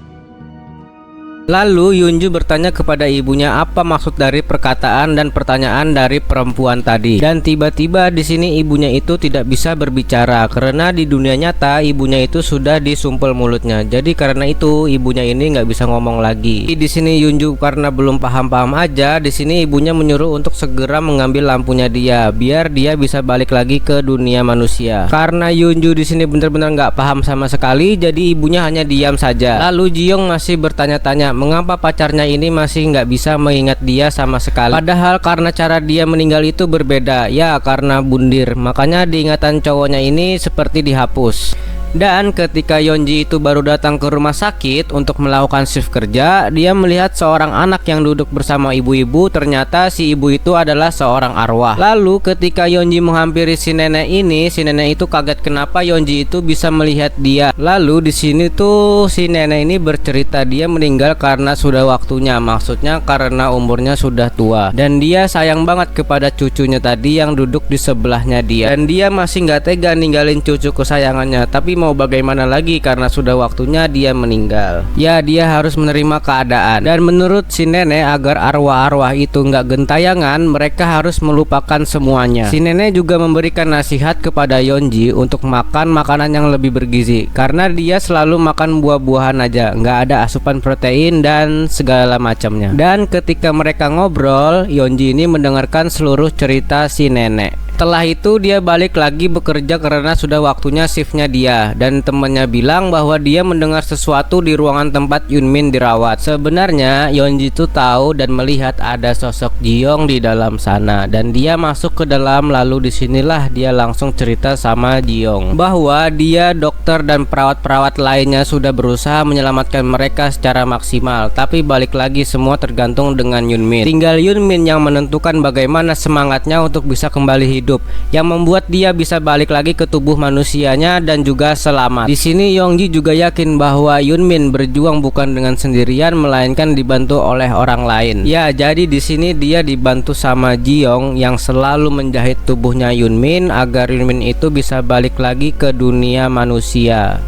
Lalu Yunju bertanya kepada ibunya apa maksud dari perkataan dan pertanyaan dari perempuan tadi. Dan tiba-tiba di sini ibunya itu tidak bisa berbicara karena di dunia nyata ibunya itu sudah disumpel mulutnya. Jadi karena itu ibunya ini nggak bisa ngomong lagi. Di sini Yunju karena belum paham-paham aja. Di sini ibunya menyuruh untuk segera mengambil lampunya dia biar dia bisa balik lagi ke dunia manusia. Karena Yunju di sini benar-benar nggak paham sama sekali, jadi ibunya hanya diam saja. Lalu Ji-young masih bertanya-tanya mengapa pacarnya ini masih nggak bisa mengingat dia sama sekali. Padahal karena cara dia meninggal itu berbeda. Ya karena bundir, makanya diingatan cowoknya ini seperti dihapus. Dan ketika Yeonji itu baru datang ke rumah sakit untuk melakukan shift kerja, dia melihat seorang anak yang duduk bersama ibu-ibu. Ternyata si ibu itu adalah seorang arwah. Lalu ketika Yeonji menghampiri si nenek ini, si nenek itu kaget kenapa Yeonji itu bisa melihat dia. Lalu di sini tuh si nenek ini bercerita dia meninggal karena sudah waktunya, maksudnya karena umurnya sudah tua. Dan dia sayang banget kepada cucunya tadi yang duduk di sebelahnya dia. Dan dia masih nggak tega ninggalin cucu kesayangannya, tapi mau bagaimana lagi karena sudah waktunya dia meninggal. Ya dia harus menerima keadaan. Dan menurut si nenek agar arwah-arwah itu nggak gentayangan, mereka harus melupakan semuanya. Si nenek juga memberikan nasihat kepada Yeonji untuk makan makanan yang lebih bergizi karena dia selalu makan buah-buahan aja, nggak ada asupan protein dan segala macamnya. Dan ketika mereka ngobrol, Yeonji ini mendengarkan seluruh cerita si nenek. Setelah itu dia balik lagi bekerja karena sudah waktunya shiftnya dia. Dan temannya bilang bahwa dia mendengar sesuatu di ruangan tempat Yunmin dirawat. Sebenarnya Yeonji itu tahu dan melihat ada sosok Ji-young di dalam sana. Dan dia masuk ke dalam, lalu disinilah dia langsung cerita sama Ji-young bahwa dia, dokter dan perawat-perawat lainnya sudah berusaha menyelamatkan mereka secara maksimal. Tapi balik lagi semua tergantung dengan Yunmin. Tinggal Yunmin yang menentukan bagaimana semangatnya untuk bisa kembali hidup, yang membuat dia bisa balik lagi ke tubuh manusianya dan juga selamat. Di sini Yeonji juga yakin bahwa Yunmin berjuang bukan dengan sendirian melainkan dibantu oleh orang lain. Ya, jadi di sini dia dibantu sama Ji-young yang selalu menjahit tubuhnya Yunmin agar Yunmin itu bisa balik lagi ke dunia manusia.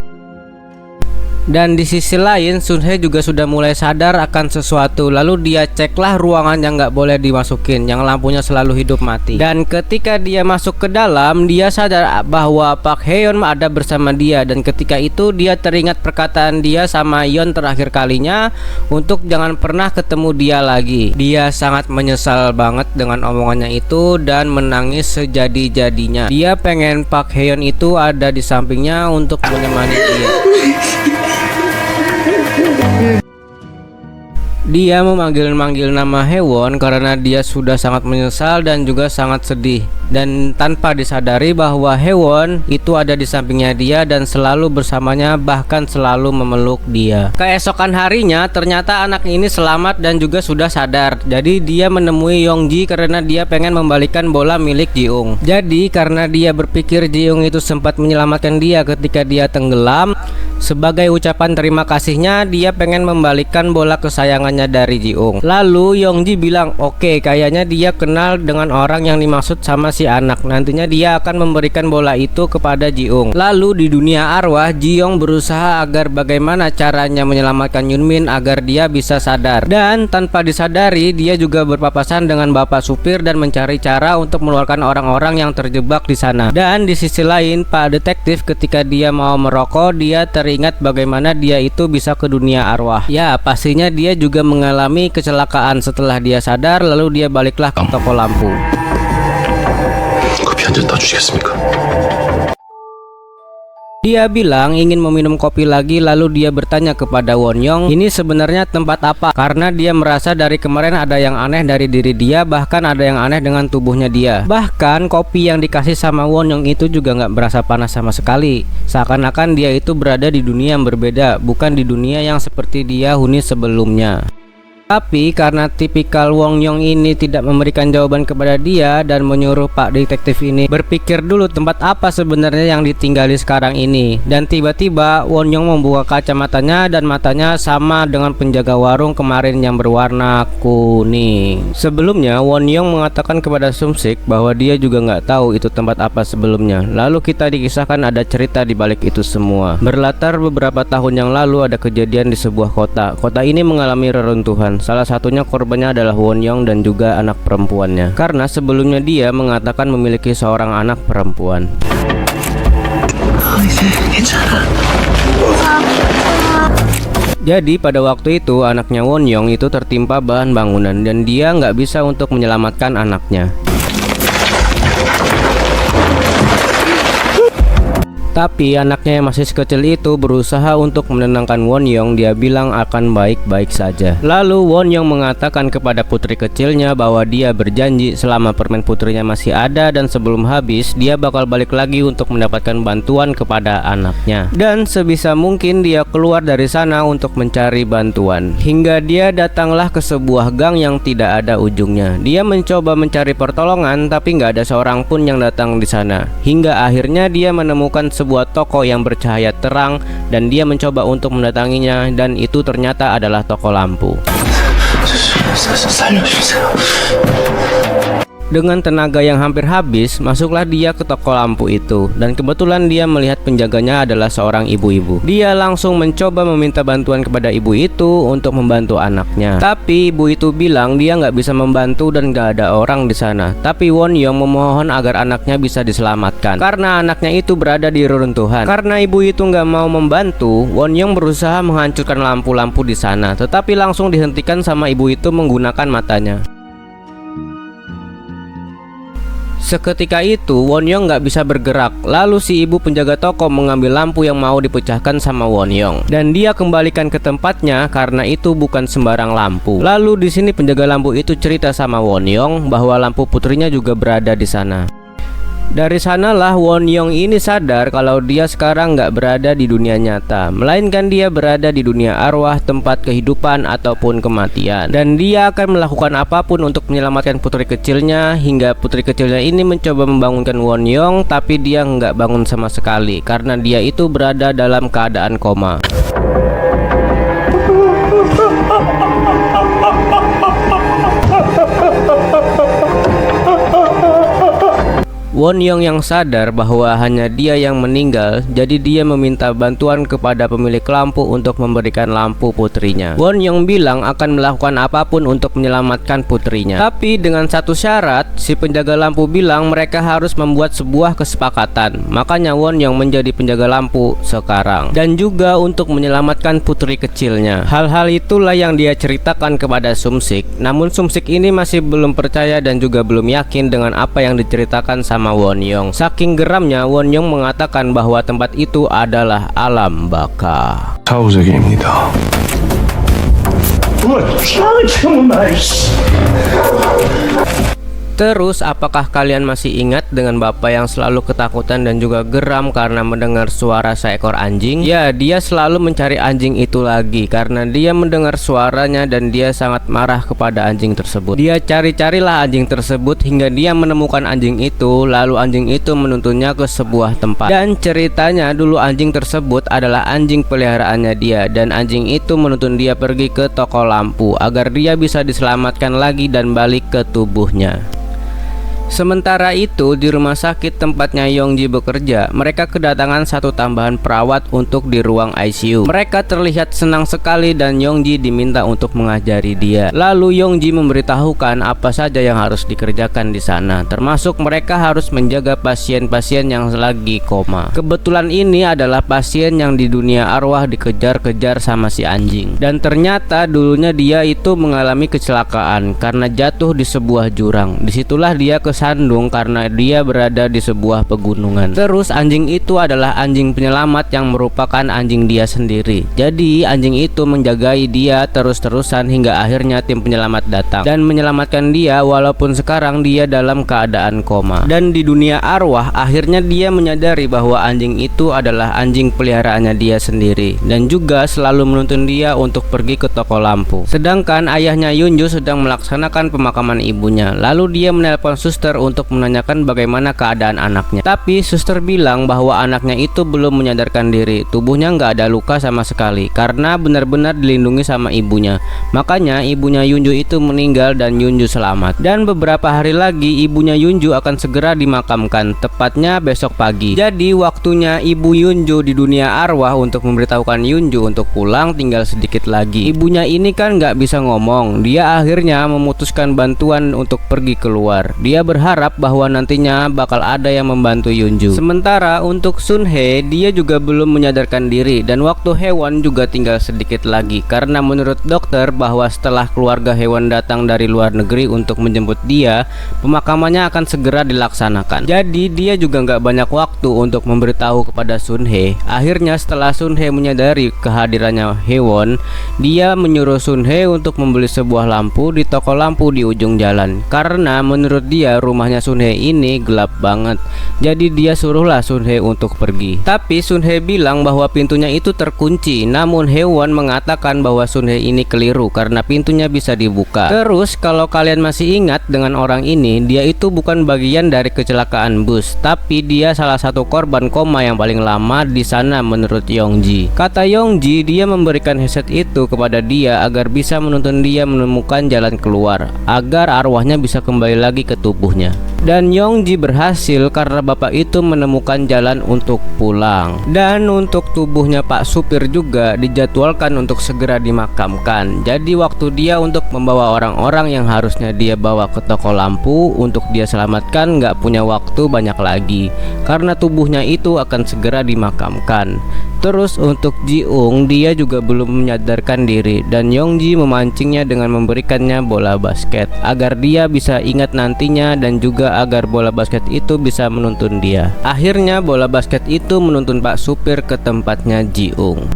Dan di sisi lain Sunhae juga sudah mulai sadar akan sesuatu. Lalu dia ceklah ruangan yang nggak boleh dimasukin, yang lampunya selalu hidup mati. Dan ketika dia masuk ke dalam, dia sadar bahwa Park Hae-yeon ada bersama dia. Dan ketika itu dia teringat perkataan dia sama Yeon terakhir kalinya untuk jangan pernah ketemu dia lagi. Dia sangat menyesal banget dengan omongannya itu dan menangis sejadi-jadinya. Dia pengen Park Hae-yeon itu ada di sampingnya untuk menemani dia. Dia memanggil-manggil nama Haewon karena dia sudah sangat menyesal dan juga sangat sedih. Dan tanpa disadari bahwa Haewon itu ada di sampingnya dia dan selalu bersamanya, bahkan selalu memeluk dia. Keesokan harinya ternyata anak ini selamat dan juga sudah sadar. Jadi dia menemui Yongji karena dia pengen membalikan bola milik Jiung. Jadi karena dia berpikir Jiung itu sempat menyelamatkan dia ketika dia tenggelam, sebagai ucapan terima kasihnya dia pengen membalikan bola kesayangannya dari Jiung. Lalu Yongji bilang, oke, kayaknya dia kenal dengan orang yang dimaksud sama si anak. Nantinya dia akan memberikan bola itu kepada Jiung. Lalu di dunia arwah, Jiung berusaha agar bagaimana caranya menyelamatkan Yunmin agar dia bisa sadar. Dan tanpa disadari dia juga berpapasan dengan bapak supir dan mencari cara untuk mengeluarkan orang-orang yang terjebak di sana. Dan di sisi lain, Pak Detektif ketika dia mau merokok, dia teringat bagaimana dia itu bisa ke dunia arwah. Ya, pastinya dia juga mengalami kecelakaan setelah dia sadar, lalu dia baliklah ke toko lampu. 커피 한 잔 더 주시겠습니까? Dia bilang ingin meminum kopi lagi, lalu dia bertanya kepada Won-young ini sebenarnya tempat apa, karena dia merasa dari kemarin ada yang aneh dari diri dia, bahkan ada yang aneh dengan tubuhnya dia. Bahkan kopi yang dikasih sama Won-young itu juga nggak berasa panas sama sekali, seakan-akan dia itu berada di dunia yang berbeda, bukan di dunia yang seperti dia huni sebelumnya. Tapi karena tipikal Won-young ini tidak memberikan jawaban kepada dia dan menyuruh Pak Detektif ini berpikir dulu tempat apa sebenarnya yang ditinggali sekarang ini. Dan tiba-tiba Won-young membuka kacamatanya dan matanya sama dengan penjaga warung kemarin yang berwarna kuning. Sebelumnya Won-young mengatakan kepada Sum-sik bahwa dia juga nggak tahu itu tempat apa sebelumnya. Lalu kita dikisahkan ada cerita di balik itu semua. Berlatar beberapa tahun yang lalu ada kejadian di sebuah kota. Kota ini mengalami reruntuhan. Salah satunya korbannya adalah Won-young dan juga anak perempuannya, karena sebelumnya dia mengatakan memiliki seorang anak perempuan. Jadi pada waktu itu anaknya Won-young itu tertimpa bahan bangunan dan dia nggak bisa untuk menyelamatkan anaknya. Tapi anaknya yang masih sekecil itu berusaha untuk menenangkan Won-young. Dia bilang akan baik-baik saja. Lalu Won-young mengatakan kepada putri kecilnya bahwa dia berjanji selama permen putrinya masih ada dan sebelum habis dia bakal balik lagi untuk mendapatkan bantuan kepada anaknya. Dan sebisa mungkin dia keluar dari sana untuk mencari bantuan. Hingga dia datanglah ke sebuah gang yang tidak ada ujungnya. Dia mencoba mencari pertolongan tapi nggak ada seorang pun yang datang di sana. Hingga akhirnya dia menemukan sebuah toko yang bercahaya terang dan dia mencoba untuk mendatanginya, dan itu ternyata adalah toko lampu. Dengan tenaga yang hampir habis, masuklah dia ke toko lampu itu, dan kebetulan dia melihat penjaganya adalah seorang ibu-ibu. Dia langsung mencoba meminta bantuan kepada ibu itu untuk membantu anaknya. Tapi ibu itu bilang dia nggak bisa membantu dan nggak ada orang di sana. Tapi Won-young memohon agar anaknya bisa diselamatkan karena anaknya itu berada di reruntuhan. Karena ibu itu nggak mau membantu, Won-young berusaha menghancurkan lampu-lampu di sana, tetapi langsung dihentikan sama ibu itu menggunakan matanya. Seketika itu Won-young nggak bisa bergerak. Lalu si ibu penjaga toko mengambil lampu yang mau dipecahkan sama Won-young dan dia kembalikan ke tempatnya karena itu bukan sembarang lampu. Lalu di sini penjaga lampu itu cerita sama Won-young bahwa lampu putrinya juga berada di sana. Dari sanalah Won-young ini sadar kalau dia sekarang nggak berada di dunia nyata, melainkan dia berada di dunia arwah, tempat kehidupan ataupun kematian. Dan dia akan melakukan apapun untuk menyelamatkan putri kecilnya, hingga putri kecilnya ini mencoba membangunkan Won-young, tapi dia nggak bangun sama sekali karena dia itu berada dalam keadaan koma. Won-young yang sadar bahwa hanya dia yang meninggal, jadi dia meminta bantuan kepada pemilik lampu untuk memberikan lampu putrinya. Won-young bilang akan melakukan apapun untuk menyelamatkan putrinya. Tapi dengan satu syarat, si penjaga lampu bilang mereka harus membuat sebuah kesepakatan. Makanya Won-young menjadi penjaga lampu sekarang. Dan juga untuk menyelamatkan putri kecilnya. Hal-hal itulah yang dia ceritakan kepada Sum-sik. Namun Sum-sik ini masih belum percaya dan juga belum yakin dengan apa yang diceritakan sama Won-young. Saking geramnya, Won-young mengatakan bahwa tempat itu adalah alam baka. 사후세계입니다. Terus apakah kalian masih ingat dengan bapak yang selalu ketakutan dan juga geram karena mendengar suara seekor anjing? Ya, dia selalu mencari anjing itu lagi karena dia mendengar suaranya dan dia sangat marah kepada anjing tersebut. Dia cari-carilah anjing tersebut hingga dia menemukan anjing itu, lalu anjing itu menuntunnya ke sebuah tempat. Dan ceritanya dulu anjing tersebut adalah anjing peliharaannya dia, dan anjing itu menuntun dia pergi ke toko lampu agar dia bisa diselamatkan lagi dan balik ke tubuhnya. Sementara itu, di rumah sakit tempatnya Yongji bekerja, mereka kedatangan satu tambahan perawat untuk di ruang ICU. Mereka terlihat senang sekali dan Yongji diminta untuk mengajari dia. Lalu Yongji memberitahukan apa saja yang harus dikerjakan di sana, termasuk mereka harus menjaga pasien-pasien yang lagi koma. Kebetulan ini adalah pasien yang di dunia arwah dikejar-kejar sama si anjing. Dan ternyata dulunya dia itu mengalami kecelakaan karena jatuh di sebuah jurang. Disitulah dia kesandung karena dia berada di sebuah pegunungan. Terus anjing itu adalah anjing penyelamat yang merupakan anjing dia sendiri. Jadi anjing itu menjagai dia terus-terusan hingga akhirnya tim penyelamat datang dan menyelamatkan dia walaupun sekarang dia dalam keadaan koma. Dan di dunia arwah akhirnya dia menyadari bahwa anjing itu adalah anjing peliharaannya dia sendiri dan juga selalu menuntun dia untuk pergi ke toko lampu. Sedangkan ayahnya Yunju sedang melaksanakan pemakaman ibunya. Lalu dia menelpon suster untuk menanyakan bagaimana keadaan anaknya. Tapi suster bilang bahwa anaknya itu belum menyadarkan diri, tubuhnya nggak ada luka sama sekali karena benar-benar dilindungi sama ibunya. Makanya ibunya Yunju itu meninggal dan Yunju selamat. Dan beberapa hari lagi ibunya Yunju akan segera dimakamkan, tepatnya besok pagi. Jadi waktunya ibu Yunju di dunia arwah untuk memberitahukan Yunju untuk pulang tinggal sedikit lagi. Ibunya ini kan nggak bisa ngomong, dia akhirnya memutuskan bantuan untuk pergi keluar. Dia berharap bahwa nantinya bakal ada yang membantu Yunju. Sementara untuk Sunhee, dia juga belum menyadarkan diri dan waktu Haewon juga tinggal sedikit lagi karena menurut dokter bahwa setelah keluarga Haewon datang dari luar negeri untuk menjemput dia, pemakamannya akan segera dilaksanakan. Jadi dia juga nggak banyak waktu untuk memberitahu kepada Sunhee. Akhirnya setelah Sunhee menyadari kehadirannya Haewon, dia menyuruh Sunhee untuk membeli sebuah lampu di toko lampu di ujung jalan karena menurut dia rumahnya Sunhee ini gelap banget. Jadi dia suruhlah Sunhee untuk pergi. Tapi Sunhee bilang bahwa pintunya itu terkunci. Namun Haewon mengatakan bahwa Sunhee ini keliru karena pintunya bisa dibuka. Terus kalau kalian masih ingat dengan orang ini, dia itu bukan bagian dari kecelakaan bus, tapi dia salah satu korban koma yang paling lama di sana menurut Yongji. Kata Yongji, dia memberikan headset itu kepada dia agar bisa menuntun dia menemukan jalan keluar agar arwahnya bisa kembali lagi ke tubuhnya. Dan Yongji berhasil karena bapak itu menemukan jalan untuk pulang. Dan untuk tubuhnya Pak Supir juga dijadwalkan untuk segera dimakamkan. Jadi waktu dia untuk membawa orang-orang yang harusnya dia bawa ke toko lampu untuk dia selamatkan nggak punya waktu banyak lagi karena tubuhnya itu akan segera dimakamkan. Terus untuk Ji-ung, dia juga belum menyadarkan diri dan Yongji memancingnya dengan memberikannya bola basket agar dia bisa ingat nantinya dan juga agar bola basket itu bisa menuntun dia. Akhirnya bola basket itu menuntun Pak Supir ke tempatnya Ji-ung.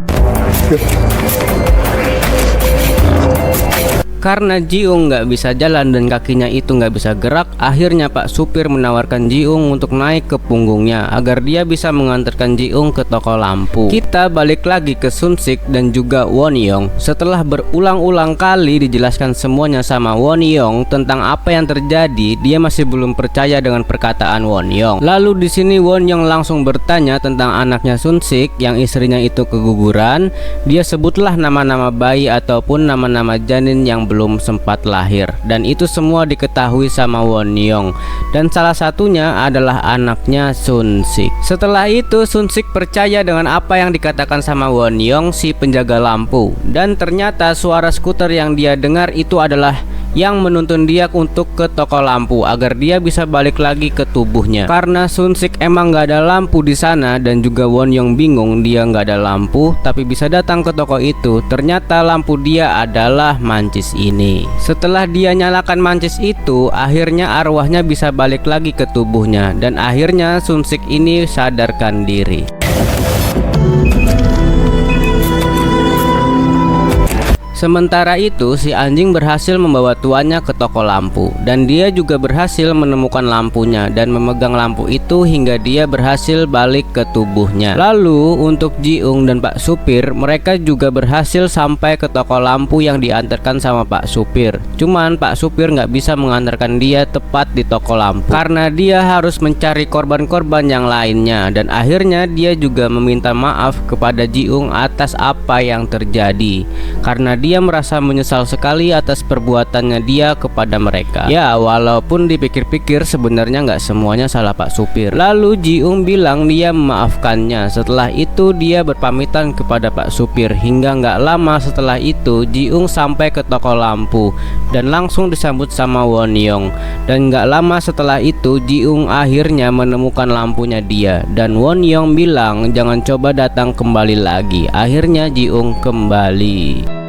Karena Ji-ung nggak bisa jalan dan kakinya itu nggak bisa gerak, akhirnya Pak Supir menawarkan Ji-ung untuk naik ke punggungnya agar dia bisa mengantarkan Ji-ung ke toko lampu. Kita balik lagi ke Sun-sik dan juga Won-young. Setelah berulang-ulang kali dijelaskan semuanya sama Won-young tentang apa yang terjadi, dia masih belum percaya dengan perkataan Won-young. Lalu di sini Won-young langsung bertanya tentang anaknya Sun-sik yang istrinya itu keguguran. Dia sebutlah nama-nama bayi ataupun nama-nama janin yang belum sempat lahir, dan itu semua diketahui sama Won-young, dan salah satunya adalah anaknya Sun-sik. Setelah itu Sun-sik percaya dengan apa yang dikatakan sama Won-young si penjaga lampu, dan ternyata suara skuter yang dia dengar itu adalah yang menuntun dia untuk ke toko lampu agar dia bisa balik lagi ke tubuhnya. Karena Sun-sik emang nggak ada lampu di sana dan juga Won-young bingung dia nggak ada lampu tapi bisa datang ke toko itu. Ternyata lampu dia adalah mancis ini. Setelah dia nyalakan mancis itu, akhirnya arwahnya bisa balik lagi ke tubuhnya dan akhirnya Sun-sik ini sadarkan diri. Sementara itu, si anjing berhasil membawa tuannya ke toko lampu, dan dia juga berhasil menemukan lampunya dan memegang lampu itu hingga dia berhasil balik ke tubuhnya. Lalu untuk Ji-ung dan Pak Supir, mereka juga berhasil sampai ke toko lampu yang diantarkan sama Pak Supir. Cuman Pak Supir nggak bisa mengantarkan dia tepat di toko lampu karena dia harus mencari korban-korban yang lainnya, dan akhirnya dia juga meminta maaf kepada Ji-ung atas apa yang terjadi karena dia merasa menyesal sekali atas perbuatannya dia kepada mereka. Ya, walaupun dipikir-pikir sebenarnya nggak semuanya salah Pak Supir. Lalu Ji-ung bilang dia memaafkannya. Setelah itu dia berpamitan kepada Pak Supir. Hingga nggak lama setelah itu Ji-ung sampai ke toko lampu dan langsung disambut sama Won-young. Dan nggak lama setelah itu Ji-ung akhirnya menemukan lampunya dia, dan Won-young bilang jangan coba datang kembali lagi. Akhirnya Ji-ung kembali.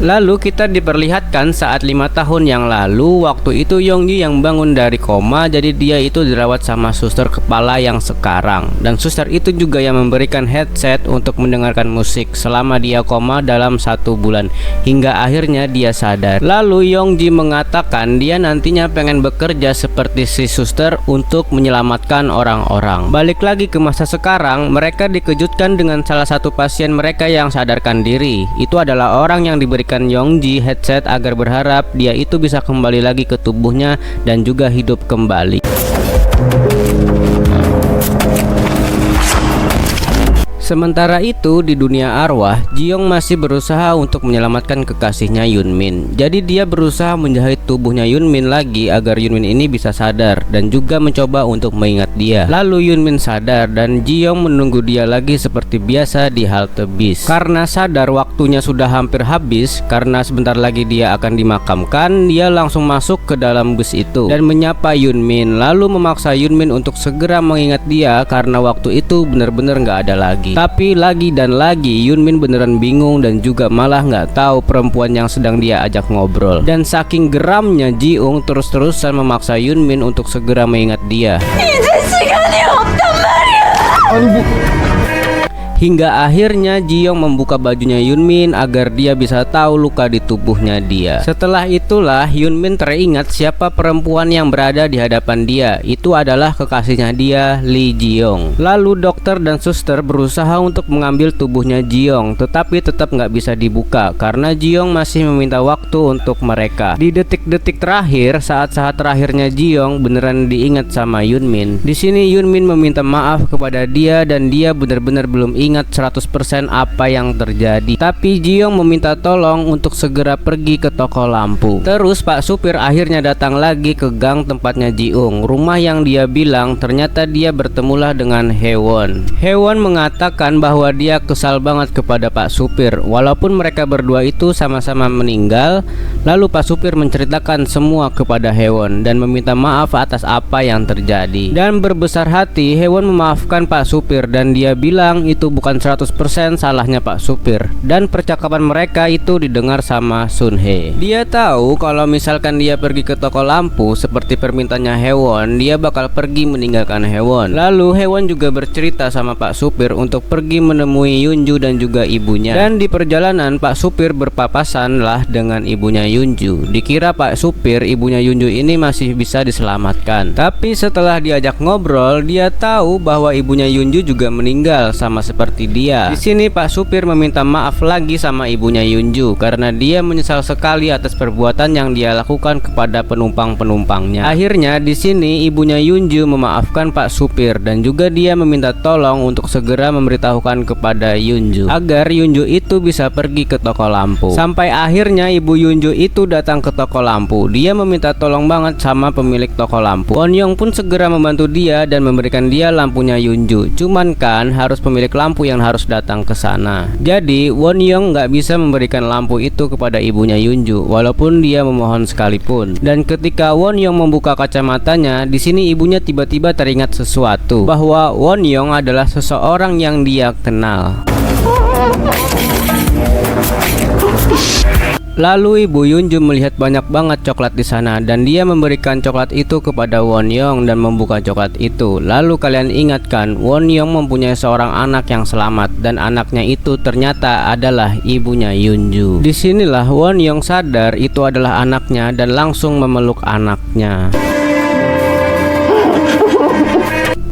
Lalu kita diperlihatkan saat 5 tahun yang lalu. Waktu itu Yongji yang bangun dari koma, jadi dia itu dirawat sama suster kepala yang sekarang. Dan suster itu juga yang memberikan headset untuk mendengarkan musik selama dia koma dalam 1 bulan, hingga akhirnya dia sadar. Lalu Yongji mengatakan dia nantinya pengen bekerja seperti si suster untuk menyelamatkan orang-orang. Balik lagi ke masa sekarang, mereka dikejutkan dengan salah satu pasien mereka yang sadarkan diri. Itu adalah orang yang diberikan Yongji headset agar berharap dia itu bisa kembali lagi ke tubuhnya dan juga hidup kembali. Sementara itu di dunia arwah, Ji-young masih berusaha untuk menyelamatkan kekasihnya Yunmin. Jadi dia berusaha menjahit tubuhnya Yunmin lagi agar Yunmin ini bisa sadar dan juga mencoba untuk mengingat dia. Lalu Yunmin sadar dan Ji-young menunggu dia lagi seperti biasa di halte bis. Karena sadar waktunya sudah hampir habis, karena sebentar lagi dia akan dimakamkan, dia langsung masuk ke dalam bus itu dan menyapa Yunmin, lalu memaksa Yunmin untuk segera mengingat dia karena waktu itu benar-benar nggak ada lagi. Tapi lagi dan lagi Yunmin beneran bingung dan juga malah nggak tahu perempuan yang sedang dia ajak ngobrol. Dan saking geramnya Ji-ung terus-terusan memaksa Yunmin untuk segera mengingat dia. Hingga akhirnya Ji-young membuka bajunya Yunmin agar dia bisa tahu luka di tubuhnya dia. Setelah itulah Yunmin teringat siapa perempuan yang berada di hadapan dia. Itu adalah kekasihnya dia, Lee Ji-young. Lalu dokter dan suster berusaha untuk mengambil tubuhnya Ji-young, tetapi tetap nggak bisa dibuka karena Ji-young masih meminta waktu untuk mereka. Di detik-detik terakhir, saat-saat terakhirnya Ji-young beneran diingat sama Yunmin. Di sini Yunmin meminta maaf kepada dia dan dia benar-benar belum ingat 100% apa yang terjadi. Tapi Ji-young meminta tolong untuk segera pergi ke toko lampu. Terus Pak Supir akhirnya datang lagi ke gang tempatnya Ji-ung, rumah yang dia bilang ternyata dia bertemulah dengan Haewon. Haewon mengatakan bahwa dia kesal banget kepada Pak Supir walaupun mereka berdua itu sama-sama meninggal. Lalu Pak Supir menceritakan semua kepada Haewon dan meminta maaf atas apa yang terjadi. Dan berbesar hati Haewon memaafkan Pak Supir dan dia bilang itu bukan 100% salahnya Pak Supir. Dan percakapan mereka itu didengar sama Sun Hye. Dia tahu kalau misalkan dia pergi ke toko lampu seperti permintaannya Haewon, dia bakal pergi meninggalkan Haewon. Lalu Haewon juga bercerita sama Pak Supir untuk pergi menemui Yunju dan juga ibunya. Dan di perjalanan Pak Supir berpapasan lah dengan ibunya Yunju. Dikira Pak Supir ibunya Yunju ini masih bisa diselamatkan. Tapi setelah diajak ngobrol, dia tahu bahwa ibunya Yunju juga meninggal sama seperti dia. Di sini Pak Supir meminta maaf lagi sama ibunya Yunju karena dia menyesal sekali atas perbuatan yang dia lakukan kepada penumpang-penumpangnya. Akhirnya di sini ibunya Yunju memaafkan Pak Supir dan juga dia meminta tolong untuk segera memberitahukan kepada Yunju agar Yunju itu bisa pergi ke toko lampu. Sampai akhirnya ibu Yunju itu datang ke toko lampu. Dia meminta tolong banget sama pemilik toko lampu. Won-young pun segera membantu dia dan memberikan dia lampunya Yunju. Cuman kan harus pemilik lampu yang harus datang ke sana. Jadi Won-young nggak bisa memberikan lampu itu kepada ibunya Yunju walaupun dia memohon sekalipun. Dan ketika Won-young membuka kacamatanya, di sini ibunya tiba-tiba teringat sesuatu bahwa Won-young adalah seseorang yang dia kenal. Lalu Ibu Yunju melihat banyak banget coklat di sana dan dia memberikan coklat itu kepada Won-young dan membuka coklat itu. Lalu kalian ingatkan, Won-young mempunyai seorang anak yang selamat dan anaknya itu ternyata adalah ibunya Yunju. Disinilah Won-young sadar itu adalah anaknya dan langsung memeluk anaknya.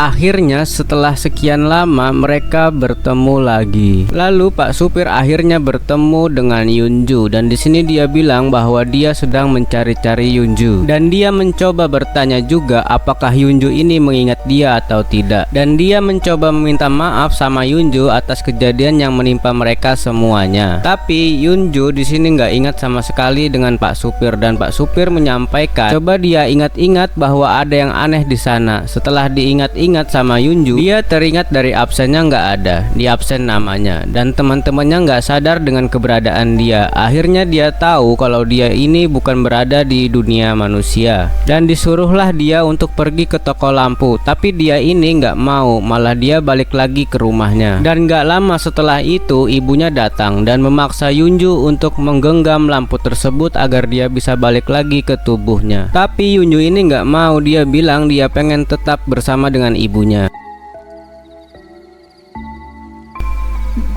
Akhirnya setelah sekian lama mereka bertemu lagi. Lalu Pak Supir akhirnya bertemu dengan Yunju dan di sini dia bilang bahwa dia sedang mencari-cari Yunju dan dia mencoba bertanya juga apakah Yunju ini mengingat dia atau tidak. Dan dia mencoba meminta maaf sama Yunju atas kejadian yang menimpa mereka semuanya. Tapi Yunju di sini nggak ingat sama sekali dengan Pak Supir dan Pak Supir menyampaikan coba dia ingat-ingat bahwa ada yang aneh di sana. Setelah diingat-ingat sama Yunju, dia teringat dari absennya nggak ada, di absen namanya, dan teman-temannya nggak sadar dengan keberadaan dia. Akhirnya dia tahu kalau dia ini bukan berada di dunia manusia dan disuruhlah dia untuk pergi ke toko lampu. Tapi dia ini nggak mau, malah dia balik lagi ke rumahnya. Dan nggak lama setelah itu ibunya datang dan memaksa Yunju untuk menggenggam lampu tersebut agar dia bisa balik lagi ke tubuhnya. Tapi Yunju ini nggak mau, dia bilang dia pengen tetap bersama dengan ibunya.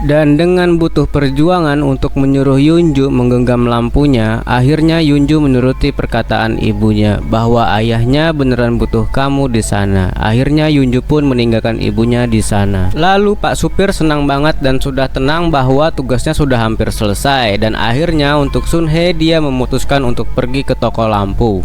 Dan dengan butuh perjuangan untuk menyuruh Yunju menggenggam lampunya, akhirnya Yunju menuruti perkataan ibunya bahwa ayahnya beneran butuh kamu di sana. Akhirnya Yunju pun meninggalkan ibunya di sana. Lalu Pak Supir senang banget dan sudah tenang bahwa tugasnya sudah hampir selesai, dan akhirnya untuk Sun Hye dia memutuskan untuk pergi ke toko lampu.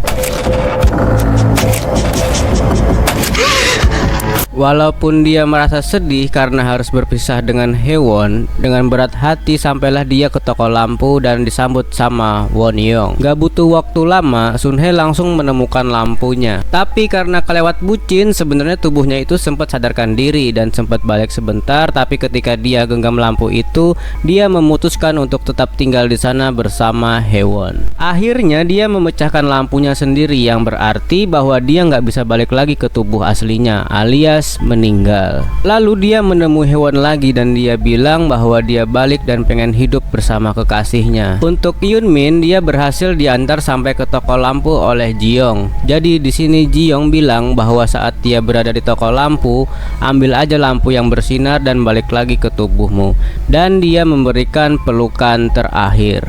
Walaupun dia merasa sedih karena harus berpisah dengan Haewon, dengan berat hati sampailah dia ke toko lampu dan disambut sama Won-young. Gak butuh waktu lama, Sun Hye langsung menemukan lampunya. Tapi karena kelewat bucin, sebenarnya tubuhnya itu sempat sadarkan diri dan sempat balik sebentar. Tapi ketika dia genggam lampu itu, dia memutuskan untuk tetap tinggal di sana bersama Haewon. Akhirnya dia memecahkan lampunya sendiri, yang berarti bahwa dia nggak bisa balik lagi ke tubuh aslinya, alias meninggal. Lalu dia menemui Haewon lagi dan dia bilang bahwa dia balik dan pengen hidup bersama kekasihnya. Untuk Yunmin, dia berhasil diantar sampai ke toko lampu oleh Ji-young. Jadi di sini Ji-young bilang bahwa saat dia berada di toko lampu, ambil aja lampu yang bersinar dan balik lagi ke tubuhmu. Dan dia memberikan pelukan terakhir.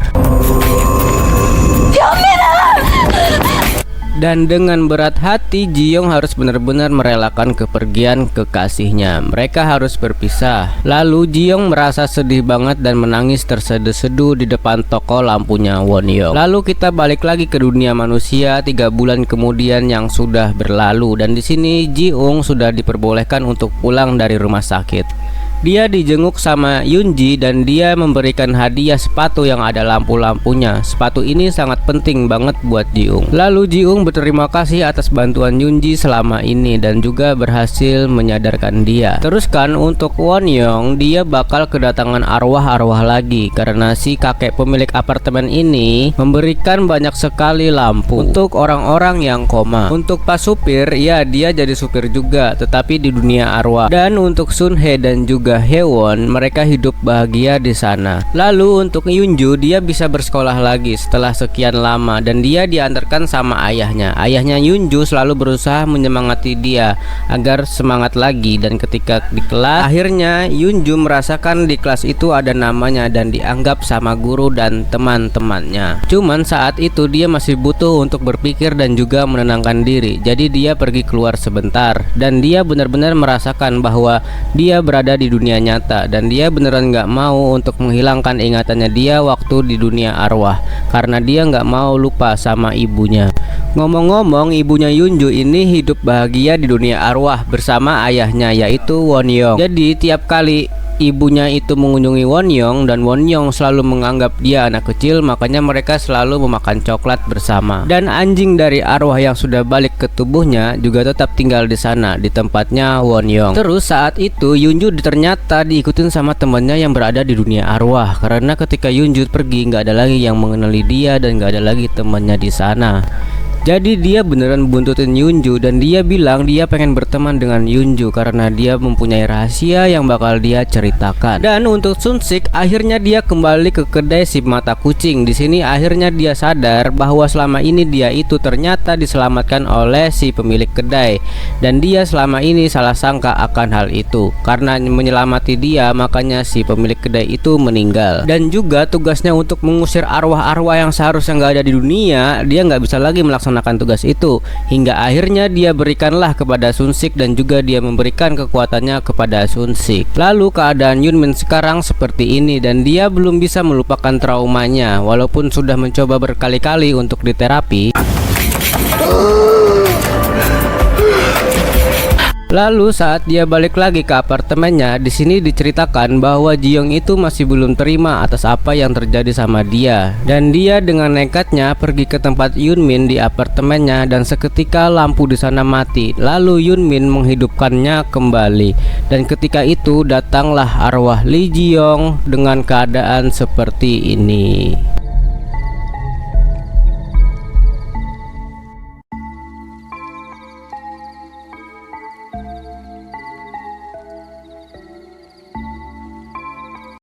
Dan dengan berat hati, Ji-young harus benar-benar merelakan kepergian kekasihnya. Mereka harus berpisah. Lalu Ji-young merasa sedih banget dan menangis terseduh-seduh di depan toko lampunya Won-young. Lalu kita balik lagi ke dunia manusia 3 bulan kemudian yang sudah berlalu, dan di sini Ji-young sudah diperbolehkan untuk pulang dari rumah sakit. Dia dijenguk sama Yunji dan dia memberikan hadiah sepatu yang ada lampu-lampunya. Sepatu ini sangat penting banget buat Ji-young. Lalu Ji-young berterima kasih atas bantuan Yunji selama ini dan juga berhasil menyadarkan dia. Terus kan untuk Won-young, dia bakal kedatangan arwah-arwah lagi karena si kakek pemilik apartemen ini memberikan banyak sekali lampu untuk orang-orang yang koma. Untuk Pak Supir, ya dia jadi supir juga tetapi di dunia arwah. Dan untuk Sun Hye dan juga Haewon, mereka hidup bahagia di sana. Lalu untuk Yunju, dia bisa bersekolah lagi setelah sekian lama dan dia diantarkan sama ayahnya. Ayahnya Yunju selalu berusaha menyemangati dia agar semangat lagi, dan ketika di kelas, akhirnya Yunju merasakan di kelas itu ada namanya dan dianggap sama guru dan teman-temannya. Cuman saat itu dia masih butuh untuk berpikir dan juga menenangkan diri. Jadi dia pergi keluar sebentar dan dia benar-benar merasakan bahwa dia berada di dunia nyata dan dia beneran nggak mau untuk menghilangkan ingatannya dia waktu di dunia arwah karena dia nggak mau lupa sama ibunya. Ngomong-ngomong, ibunya Yunju ini hidup bahagia di dunia arwah bersama ayahnya yaitu Won-young. Jadi tiap kali ibunya itu mengunjungi Won-young dan Won-young selalu menganggap dia anak kecil, makanya mereka selalu memakan coklat bersama. Dan anjing dari arwah yang sudah balik ke tubuhnya juga tetap tinggal di sana di tempatnya Won-young. Terus saat itu Yunju ternyata diikutin sama temannya yang berada di dunia arwah karena ketika Yunju pergi nggak ada lagi yang mengenali dia dan nggak ada lagi temannya di sana. Jadi dia beneran buntutin Yunju dan dia bilang dia pengen berteman dengan Yunju karena dia mempunyai rahasia yang bakal dia ceritakan. Dan untuk Sunsik akhirnya dia kembali ke kedai si mata kucing. Di sini akhirnya dia sadar bahwa selama ini dia itu ternyata diselamatkan oleh si pemilik kedai dan dia selama ini salah sangka akan hal itu. Karena menyelamati dia makanya si pemilik kedai itu meninggal. Dan juga tugasnya untuk mengusir arwah-arwah yang seharusnya nggak ada di dunia, dia nggak bisa lagi melaksanakan tugas itu hingga akhirnya dia berikanlah kepada Sunsik dan juga dia memberikan kekuatannya kepada Sunsik. Lalu keadaan Yunmin sekarang seperti ini dan dia belum bisa melupakan traumanya walaupun sudah mencoba berkali-kali untuk diterapi. Lalu saat dia balik lagi ke apartemennya, di sini diceritakan bahwa Ji-young itu masih belum terima atas apa yang terjadi sama dia. Dan dia dengan nekatnya pergi ke tempat Yunmin di apartemennya dan seketika lampu di sana mati. Lalu Yunmin menghidupkannya kembali. Dan ketika itu datanglah arwah Lee Ji-young dengan keadaan seperti ini.